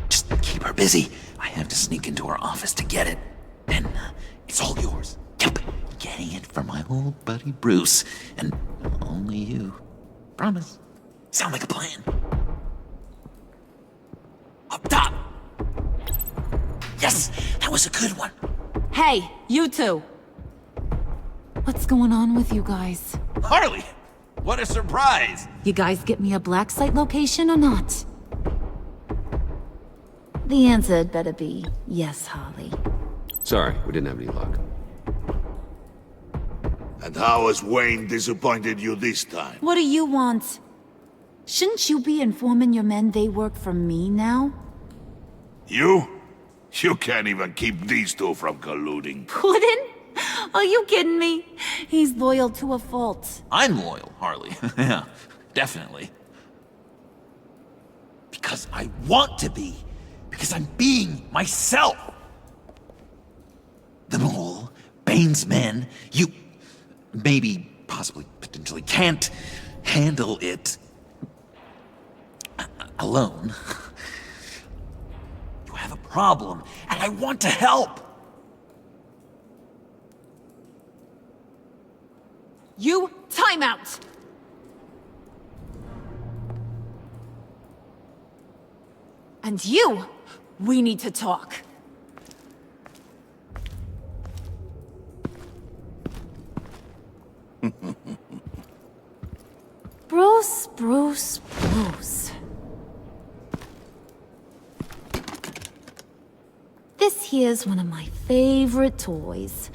Just keep her busy. I have to sneak into her office to get it. Then it's all yours. Yep, getting it for my old buddy Bruce. And only you. Promise. Sound like a plan. Up top! Yes, that was a good one. Hey, you two. What's going on with you guys? Harley! What a surprise! You guys get me a black site location or not? The answer had better be yes, Harley. Sorry, we didn't have any luck. And how has Wayne disappointed you this time? What do you want? Shouldn't you be informing your men they work for me now? You? You can't even keep these two from colluding. Puddin'? Are you kidding me? He's loyal to a fault. I'm loyal, Harley. Yeah, definitely. Because I want to be. Because I'm being myself. The mole, Bane's men, you maybe, possibly, potentially can't handle it alone. You have a problem, and I want to help. You, time out! And you, we need to talk. Bruce. This here's one of my favorite toys.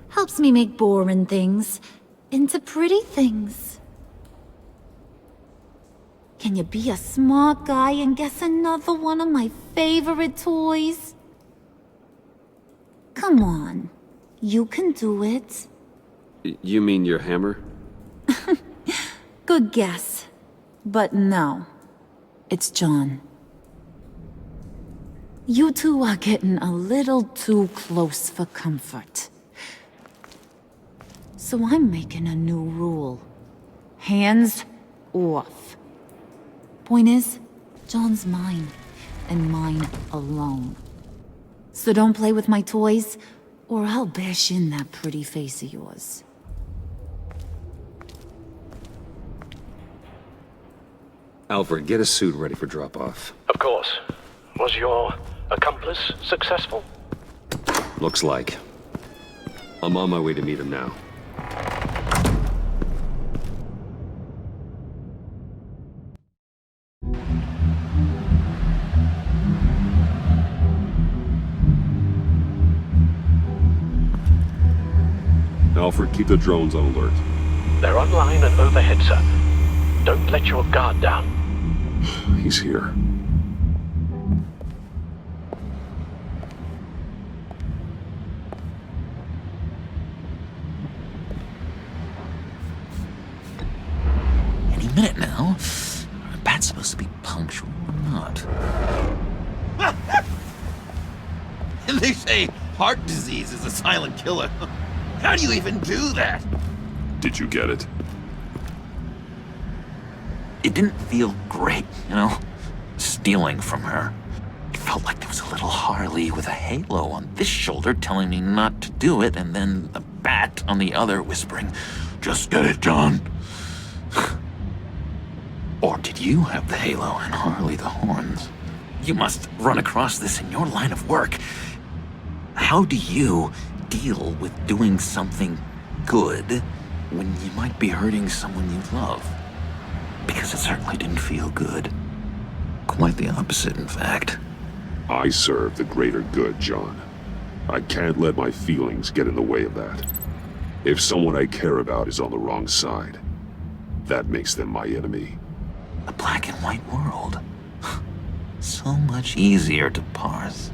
Helps me make boring things into pretty things. Can you be a smart guy and guess another one of my favorite toys? Come on, you can do it. You mean your hammer? Good guess. But no, it's John. You two are getting a little too close for comfort. So I'm making a new rule. Hands off. Point is, John's mine, and mine alone. So don't play with my toys, or I'll bash in that pretty face of yours. Alfred, get a suit ready for drop-off. Of course. Was your accomplice successful? Looks like. I'm on my way to meet him now. Alfred, keep the drones on alert. They're online and overhead, sir. Don't let your guard down. He's here. Any minute now. Are bats supposed to be punctual or not? They say heart disease is a silent killer. How do you even do that? Did you get it? It didn't feel great, you know? Stealing from her. It felt like there was a little Harley with a halo on this shoulder telling me not to do it, and then a bat on the other whispering, "Just get it, John." Or did you have the halo and Harley the horns? You must run across this in your line of work. How do you deal with doing something good when you might be hurting someone you love? Because it certainly didn't feel good. Quite the opposite, in fact. I serve the greater good, John. I can't let my feelings get in the way of that. If someone I care about is on the wrong side, that makes them my enemy. A black and white world. So much easier to parse.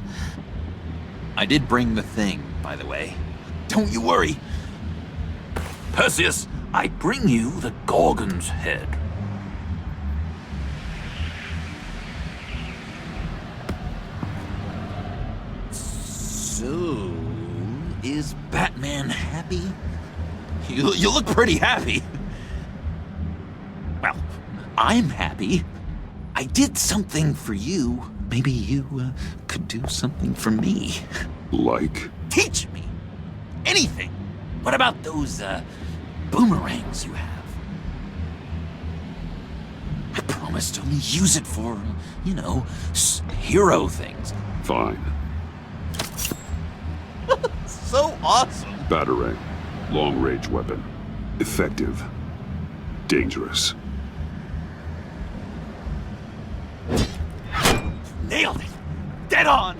I did bring the thing, by the way. Don't you worry. Perseus, I bring you the Gorgon's head. So, is Batman happy? You look pretty happy. Well, I'm happy. I did something for you. Maybe you could do something for me. Like? Teach me. Anything. What about those boomerangs you have? I promise to only use it for, you know, hero things. Fine. So awesome. Batarang. Long-range weapon. Effective. Dangerous. Nailed it! Dead on!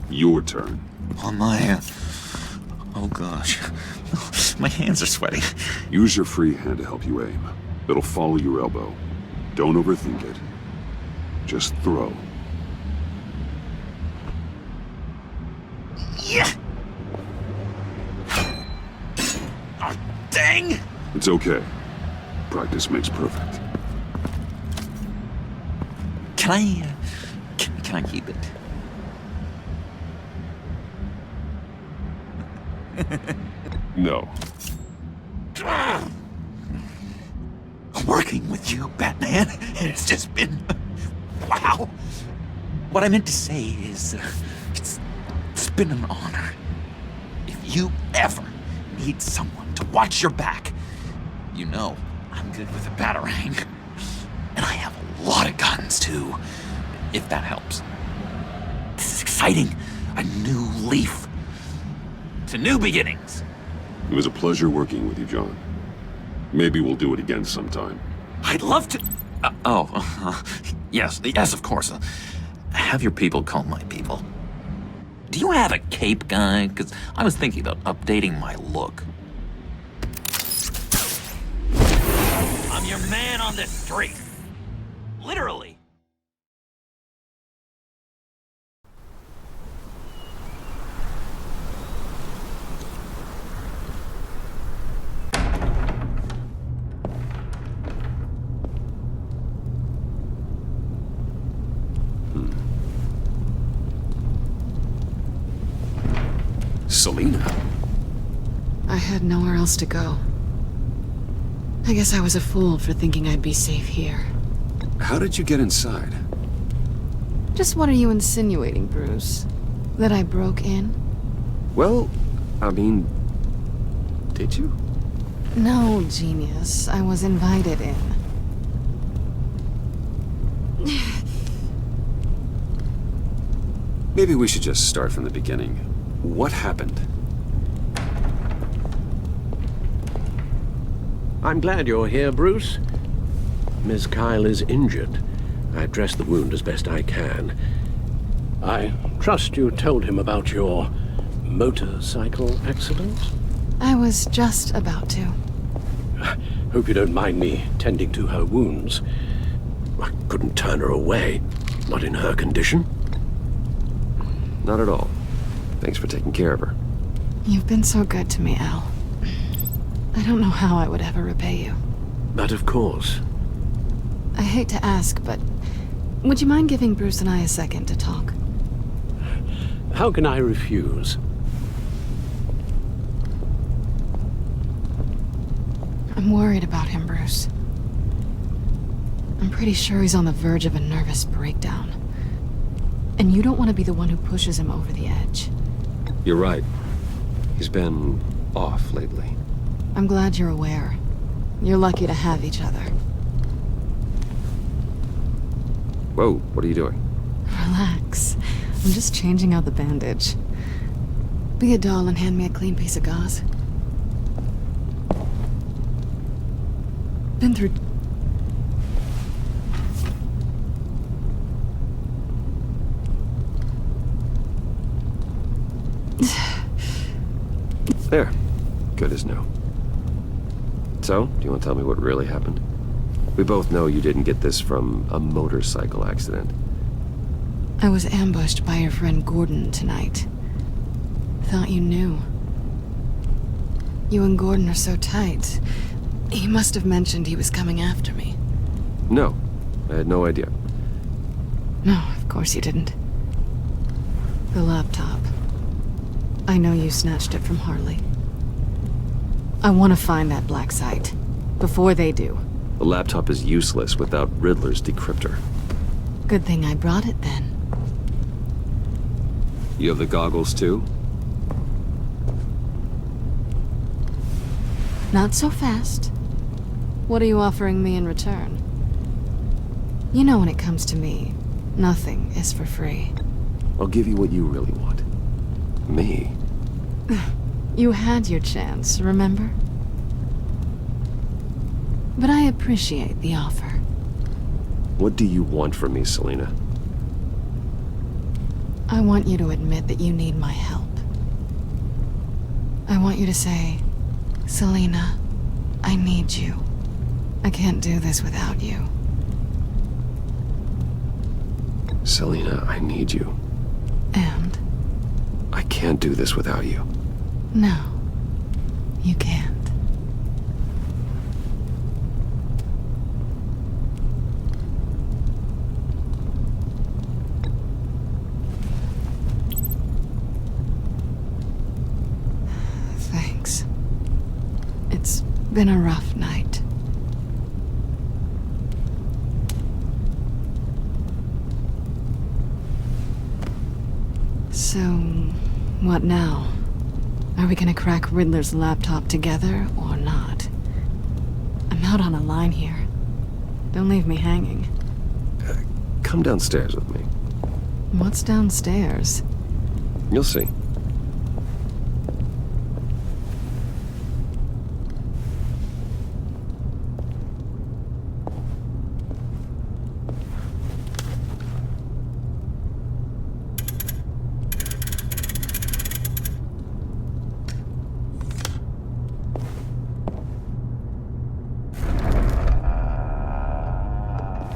Your turn. Oh my, oh gosh. My hands are sweating. Use your free hand to help you aim. It'll follow your elbow. Don't overthink it. Just throw. Yeah! Oh, dang! It's okay. Practice makes perfect. Can I, can I keep it? No. Working with you, Batman, it's just been... wow. What I meant to say is, it's been an honor. If you ever need someone to watch your back, you know I'm good with a batarang. And I have a lot of guns, too, if that helps. This is exciting. A new leaf. To new beginnings. It was a pleasure working with you, John. Maybe we'll do it again sometime. I'd love to... yes, of course. Have your people call my people. Do you have a cape, guy? Because I was thinking about updating my look. I'm your man on the street. Literally. Selina? I had nowhere else to go. I guess I was a fool for thinking I'd be safe here. How did you get inside? Just what are you insinuating, Bruce? That I broke in? Well, I mean, did you? No, genius. I was invited in. Maybe we should just start from the beginning. What happened? I'm glad you're here, Bruce. Miss Kyle is injured. I've dressed the wound as best I can. I trust you told him about your motorcycle accident? I was just about to. Hope you don't mind me tending to her wounds. I couldn't turn her away. Not in her condition. Not at all. Thanks for taking care of her. You've been so good to me, Al. I don't know how I would ever repay you. But of course. I hate to ask, but would you mind giving Bruce and I a second to talk? How can I refuse? I'm worried about him, Bruce. I'm pretty sure he's on the verge of a nervous breakdown. And you don't want to be the one who pushes him over the edge. You're right. He's been off lately. I'm glad you're aware. You're lucky to have each other. Whoa, what are you doing? Relax. I'm just changing out the bandage. Be a doll and hand me a clean piece of gauze. Been through... There. Good as new. So, do you want to tell me what really happened? We both know you didn't get this from a motorcycle accident. I was ambushed by your friend Gordon tonight. Thought you knew. You and Gordon are so tight. He must have mentioned he was coming after me. No, I had no idea. No, of course you didn't. The laptop. I know you snatched it from Harley. I want to find that black site. Before they do. The laptop is useless without Riddler's decryptor. Good thing I brought it then. You have the goggles too? Not so fast. What are you offering me in return? You know when it comes to me, nothing is for free. I'll give you what you really want. Me? You had your chance, remember? But I appreciate the offer. What do you want from me, Selina? I want you to admit that you need my help. I want you to say, Selina, I need you. I can't do this without you. Selina, I need you. And? I can't do this without you. No, you can't. Thanks. It's been a rough night. So, what now? Are we gonna crack Riddler's laptop together, or not? I'm out on a line here. Don't leave me hanging. Come downstairs with me. What's downstairs? You'll see.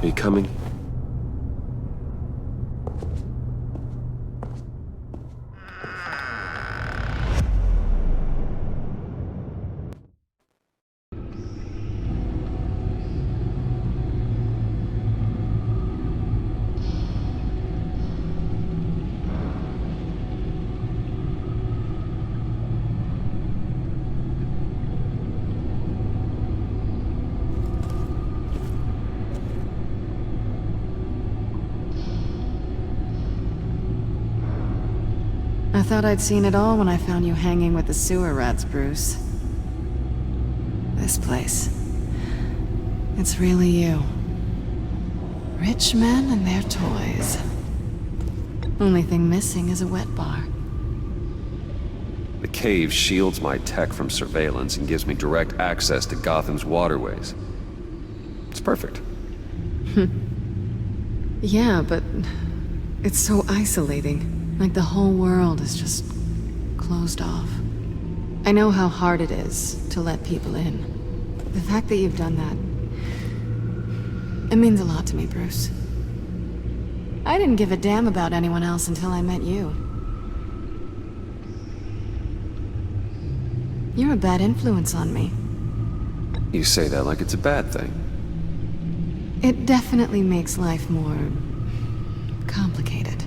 Are you coming? I thought I'd seen it all when I found you hanging with the sewer rats, Bruce. This place. It's really you. Rich men and their toys. Only thing missing is a wet bar. The cave shields my tech from surveillance and gives me direct access to Gotham's waterways. It's perfect. Yeah, but it's so isolating. Like the whole world is just closed off. I know how hard it is to let people in. The fact that you've done that... it means a lot to me, Bruce. I didn't give a damn about anyone else until I met you. You're a bad influence on me. You say that like it's a bad thing. It definitely makes life more... complicated.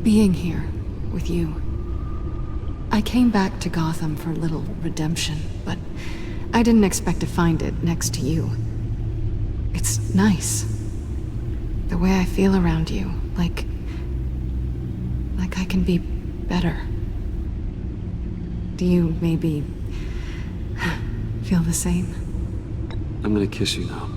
Being here with you. I came back to Gotham for a little redemption, but I didn't expect to find it next to you. It's nice. The way I feel around you, like I can be better. Do you maybe feel the same? I'm gonna kiss you now.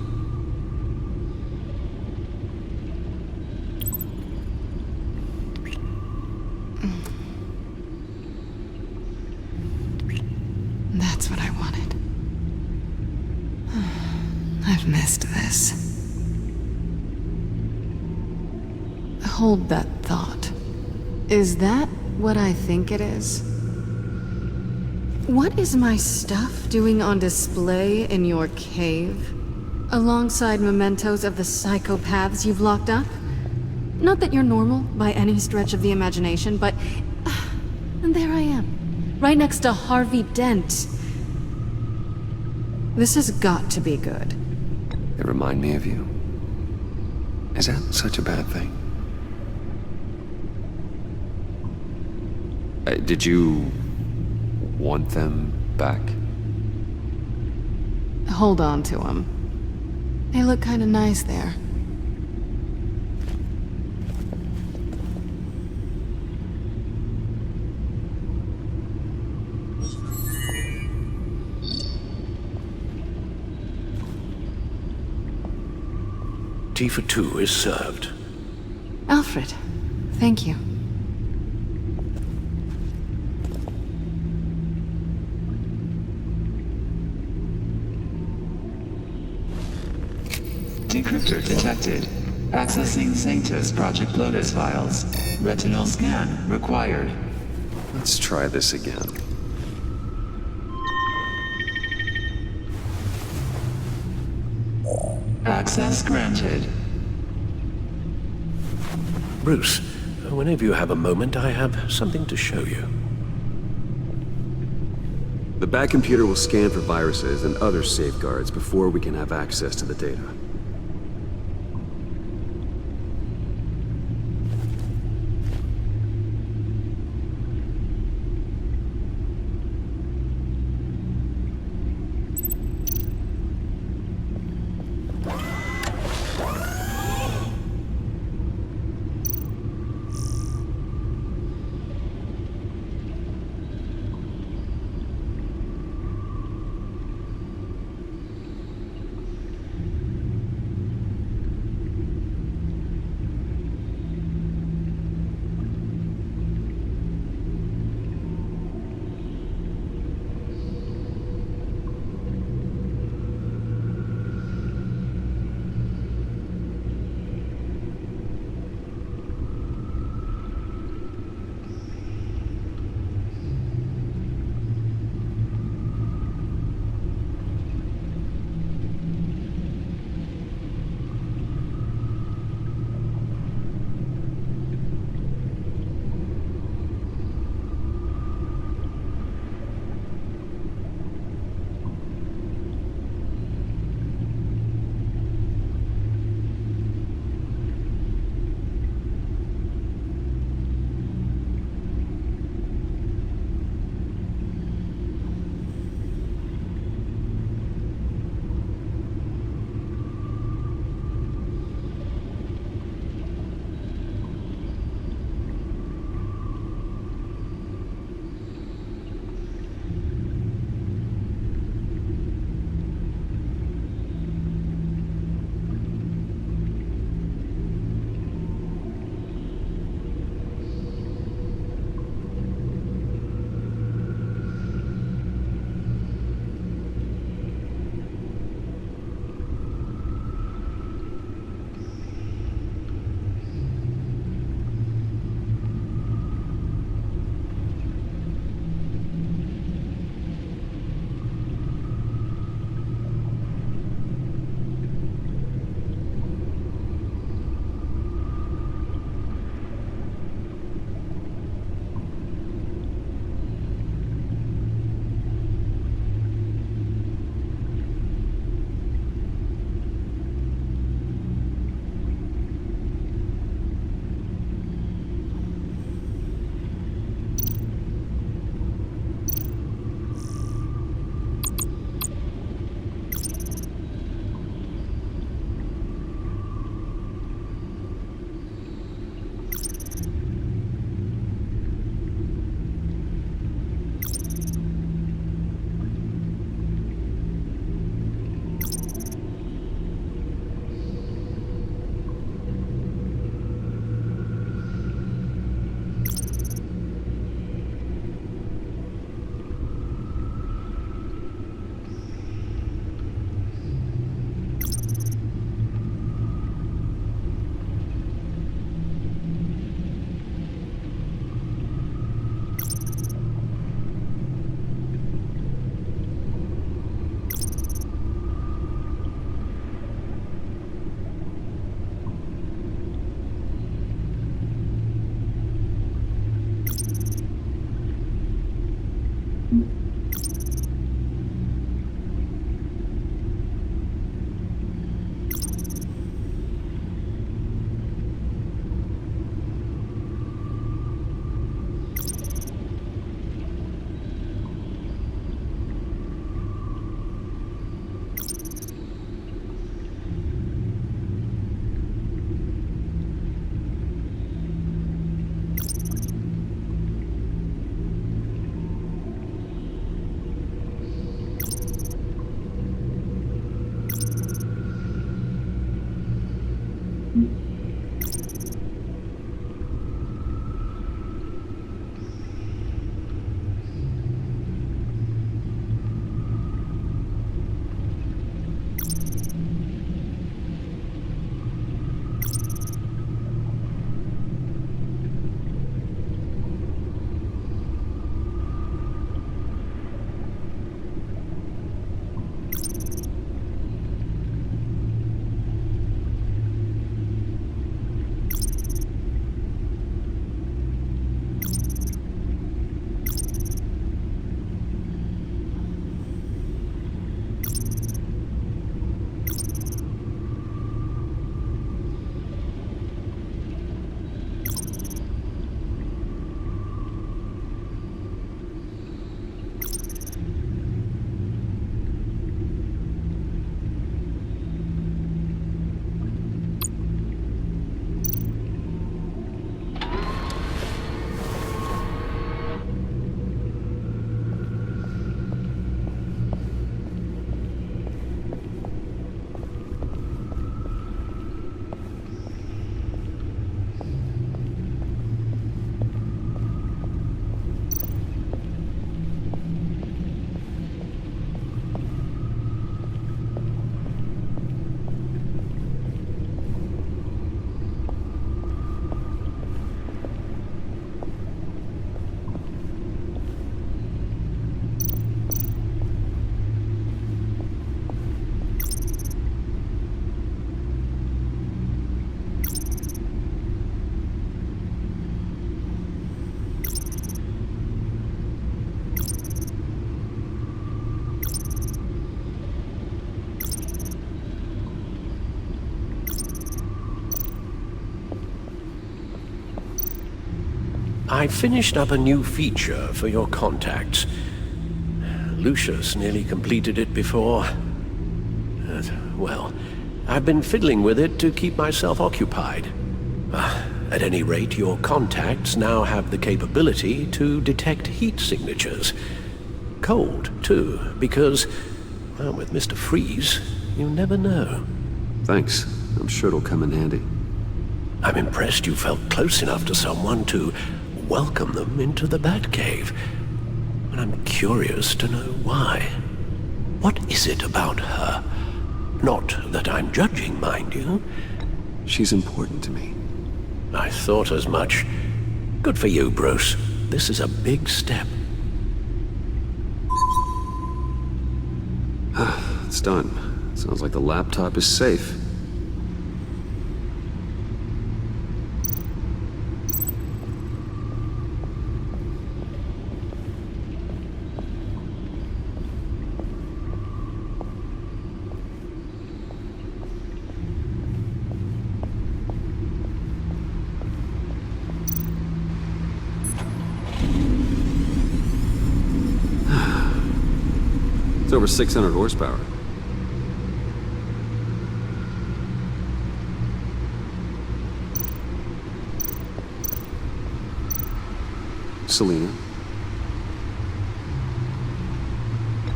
That's what I wanted. I've missed this. Hold that thought. Is that what I think it is? What is my stuff doing on display in your cave? Alongside mementos of the psychopaths you've locked up? Not that you're normal by any stretch of the imagination, but... and there I am, right next to Harvey Dent. This has got to be good. They remind me of you. Is that such a bad thing? Did you want them back? Hold on to them. They look kinda nice there. Tea for two is served. Alfred, thank you. Decryptor detected. Accessing Sanctus Project Lotus files. Retinal scan required. Let's try this again. Access granted. Bruce, whenever you have a moment, I have something to show you. The back computer will scan for viruses and other safeguards before we can have access to the data. I finished up a new feature for your contacts. Lucius nearly completed it before. Well, I've been fiddling with it to keep myself occupied. At any rate, your contacts now have the capability to detect heat signatures. Cold, too, because, well, with Mr. Freeze, you never know. Thanks. I'm sure it'll come in handy. I'm impressed you felt close enough to someone to welcome them into the Batcave. And I'm curious to know why. What is it about her? Not that I'm judging, mind you. She's important to me. I thought as much. Good for you, Bruce. This is a big step. It's done. Sounds like the laptop is safe. It's over 600 horsepower. Selena.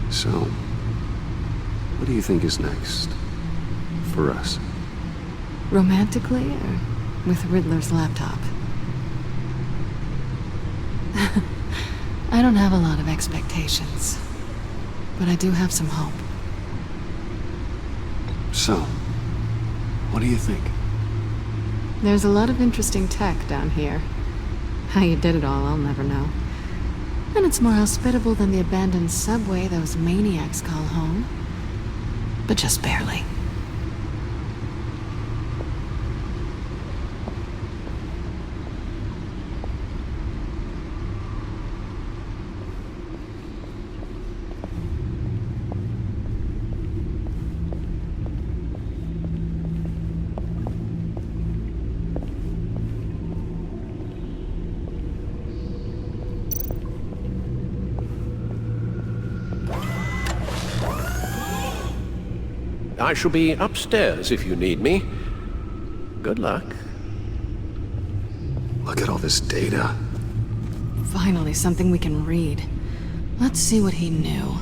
So, what do you think is next for us? Romantically, or with Riddler's laptop? I don't have a lot of expectations, but I do have some hope. So, what do you think? There's a lot of interesting tech down here. How you did it all, I'll never know. And it's more hospitable than the abandoned subway those maniacs call home. But just barely. I shall be upstairs if you need me. Good luck. Look at all this data. Finally, something we can read. Let's see what he knew.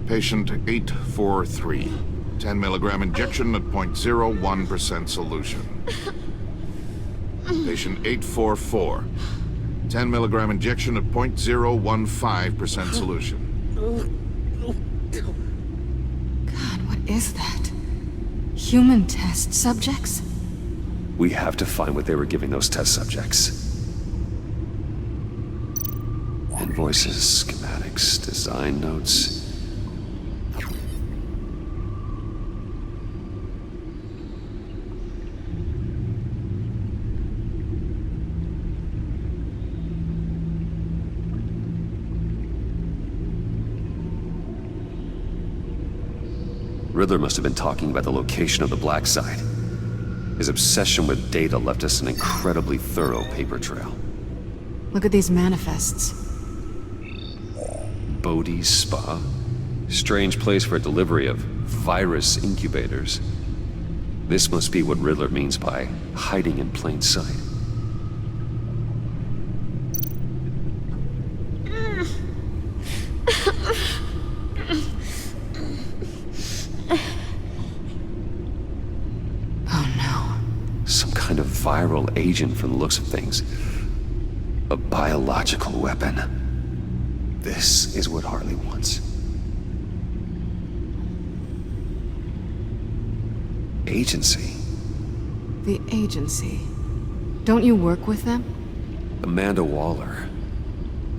Patient 843. 10 milligram injection at 0.01% solution. Patient 844. 10 milligram injection at 0.015% solution. God, what is that? Human test subjects? We have to find what they were giving those test subjects. Invoices, schematics, design notes. Riddler must have been talking about the location of the black site. His obsession with data left us an incredibly thorough paper trail. Look at these manifests. Bodhi's Spa? Strange place for a delivery of virus incubators. This must be what Riddler means by hiding in plain sight. Viral agent from the looks of things. A biological weapon. This is what Harley wants. Agency. The agency. Don't you work with them? Amanda Waller.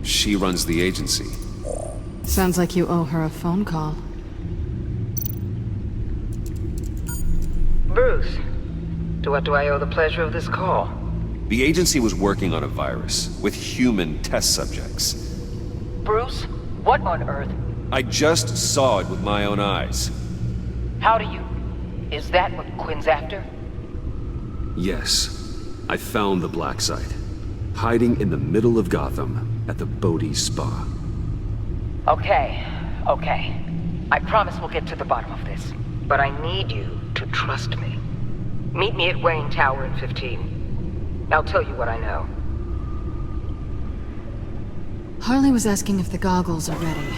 She runs the agency. Sounds like you owe her a phone call. Bruce. To what do I owe the pleasure of this call? The agency was working on a virus with human test subjects. Bruce? What on earth? I just saw it with my own eyes. How do you... Is that what Quinn's after? Yes, I found the black site. Hiding in the middle of Gotham at the Bodhi Spa. Okay. I promise we'll get to the bottom of this. But I need you to trust me. Meet me at Wayne Tower in 15. I'll tell you what I know. Harley was asking if the goggles are ready.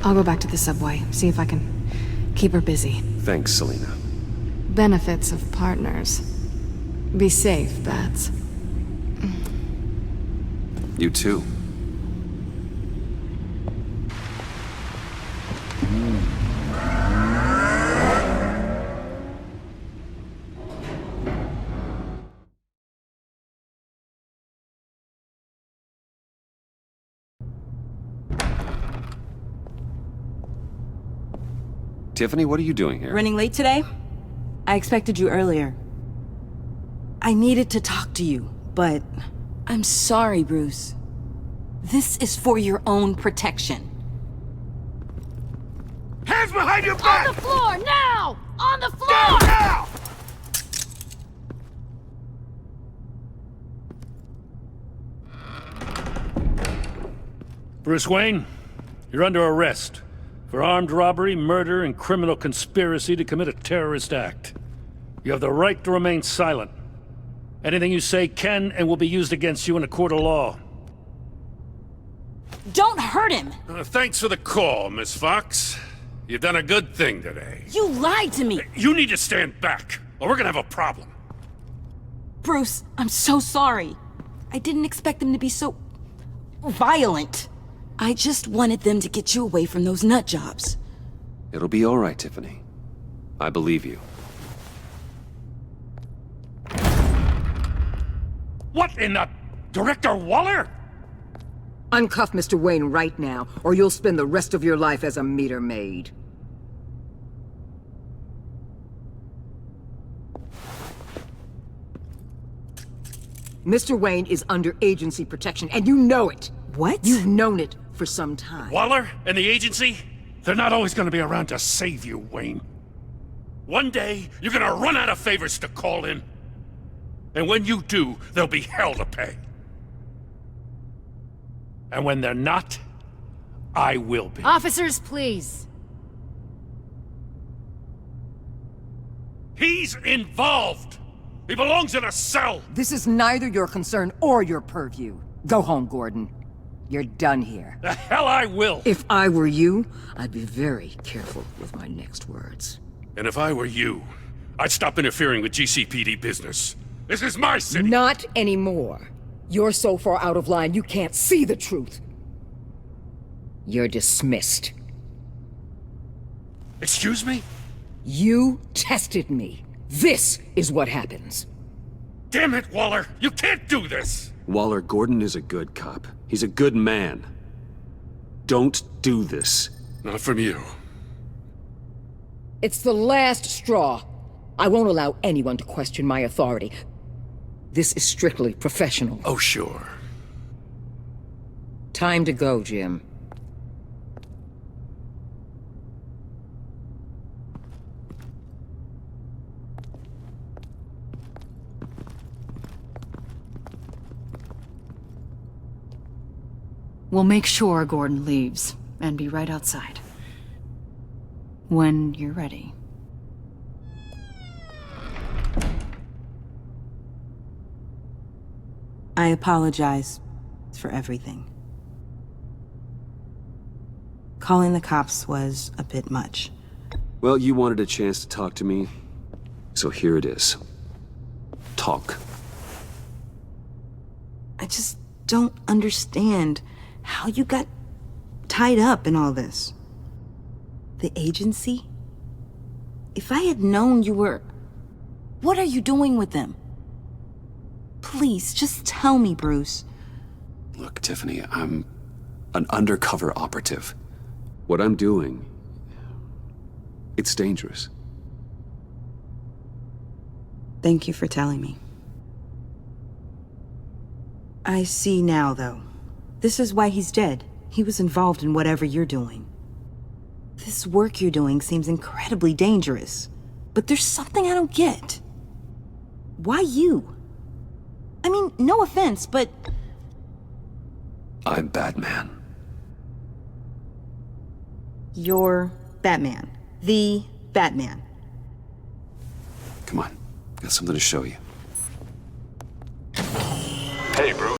I'll go back to the subway, see if I can keep her busy. Thanks, Selina. Benefits of partners. Be safe, Bats. You too. Tiffany, what are you doing here? Running late today? I expected you earlier. I needed to talk to you, but I'm sorry, Bruce. This is for your own protection. Hands behind your back! On the floor, now! On the floor! Down now! Bruce Wayne, you're under arrest for armed robbery, murder, and criminal conspiracy to commit a terrorist act. You have the right to remain silent. Anything you say can and will be used against you in a court of law. Don't hurt him! Thanks for the call, Miss Fox. You've done a good thing today. You lied to me! You need to stand back, or we're gonna have a problem. Bruce, I'm so sorry. I didn't expect them to be so violent. I just wanted them to get you away from those nut jobs. It'll be all right, Tiffany. I believe you. What in the... Director Waller? Uncuff Mr. Wayne right now, or you'll spend the rest of your life as a meter maid. Mr. Wayne is under agency protection, and you know it! What? You've known it for some time. Waller and the agency? They're not always gonna be around to save you, Wayne. One day, you're gonna run out of favors to call in. And when you do, there'll be hell to pay. And when they're not, I will be. Officers, please. He's involved! He belongs in a cell! This is neither your concern or your purview. Go home, Gordon. You're done here. The hell I will! If I were you, I'd be very careful with my next words. And if I were you, I'd stop interfering with GCPD business. This is my city! Not anymore. You're so far out of line you can't see the truth. You're dismissed. Excuse me? You tested me. This is what happens. Damn it, Waller! You can't do this! Waller, Gordon is a good cop. He's a good man. Don't do this. Not from you. It's the last straw. I won't allow anyone to question my authority. This is strictly professional. Oh, sure. Time to go, Jim. We'll make sure Gordon leaves, and be right outside. When you're ready. I apologize for everything. Calling the cops was a bit much. Well, you wanted a chance to talk to me, so here it is. Talk. I just don't understand how you got tied up in all this. The agency? If I had known you were... What are you doing with them? Please, just tell me, Bruce. Look, Tiffany, I'm an undercover operative. What I'm doing, it's dangerous. Thank you for telling me. I see now, though. This is why he's dead. He was involved in whatever you're doing. This work you're doing seems incredibly dangerous. But there's something I don't get. Why you? I mean, no offense, but... I'm Batman. You're Batman. The Batman. Come on, got something to show you. Hey, Bruce.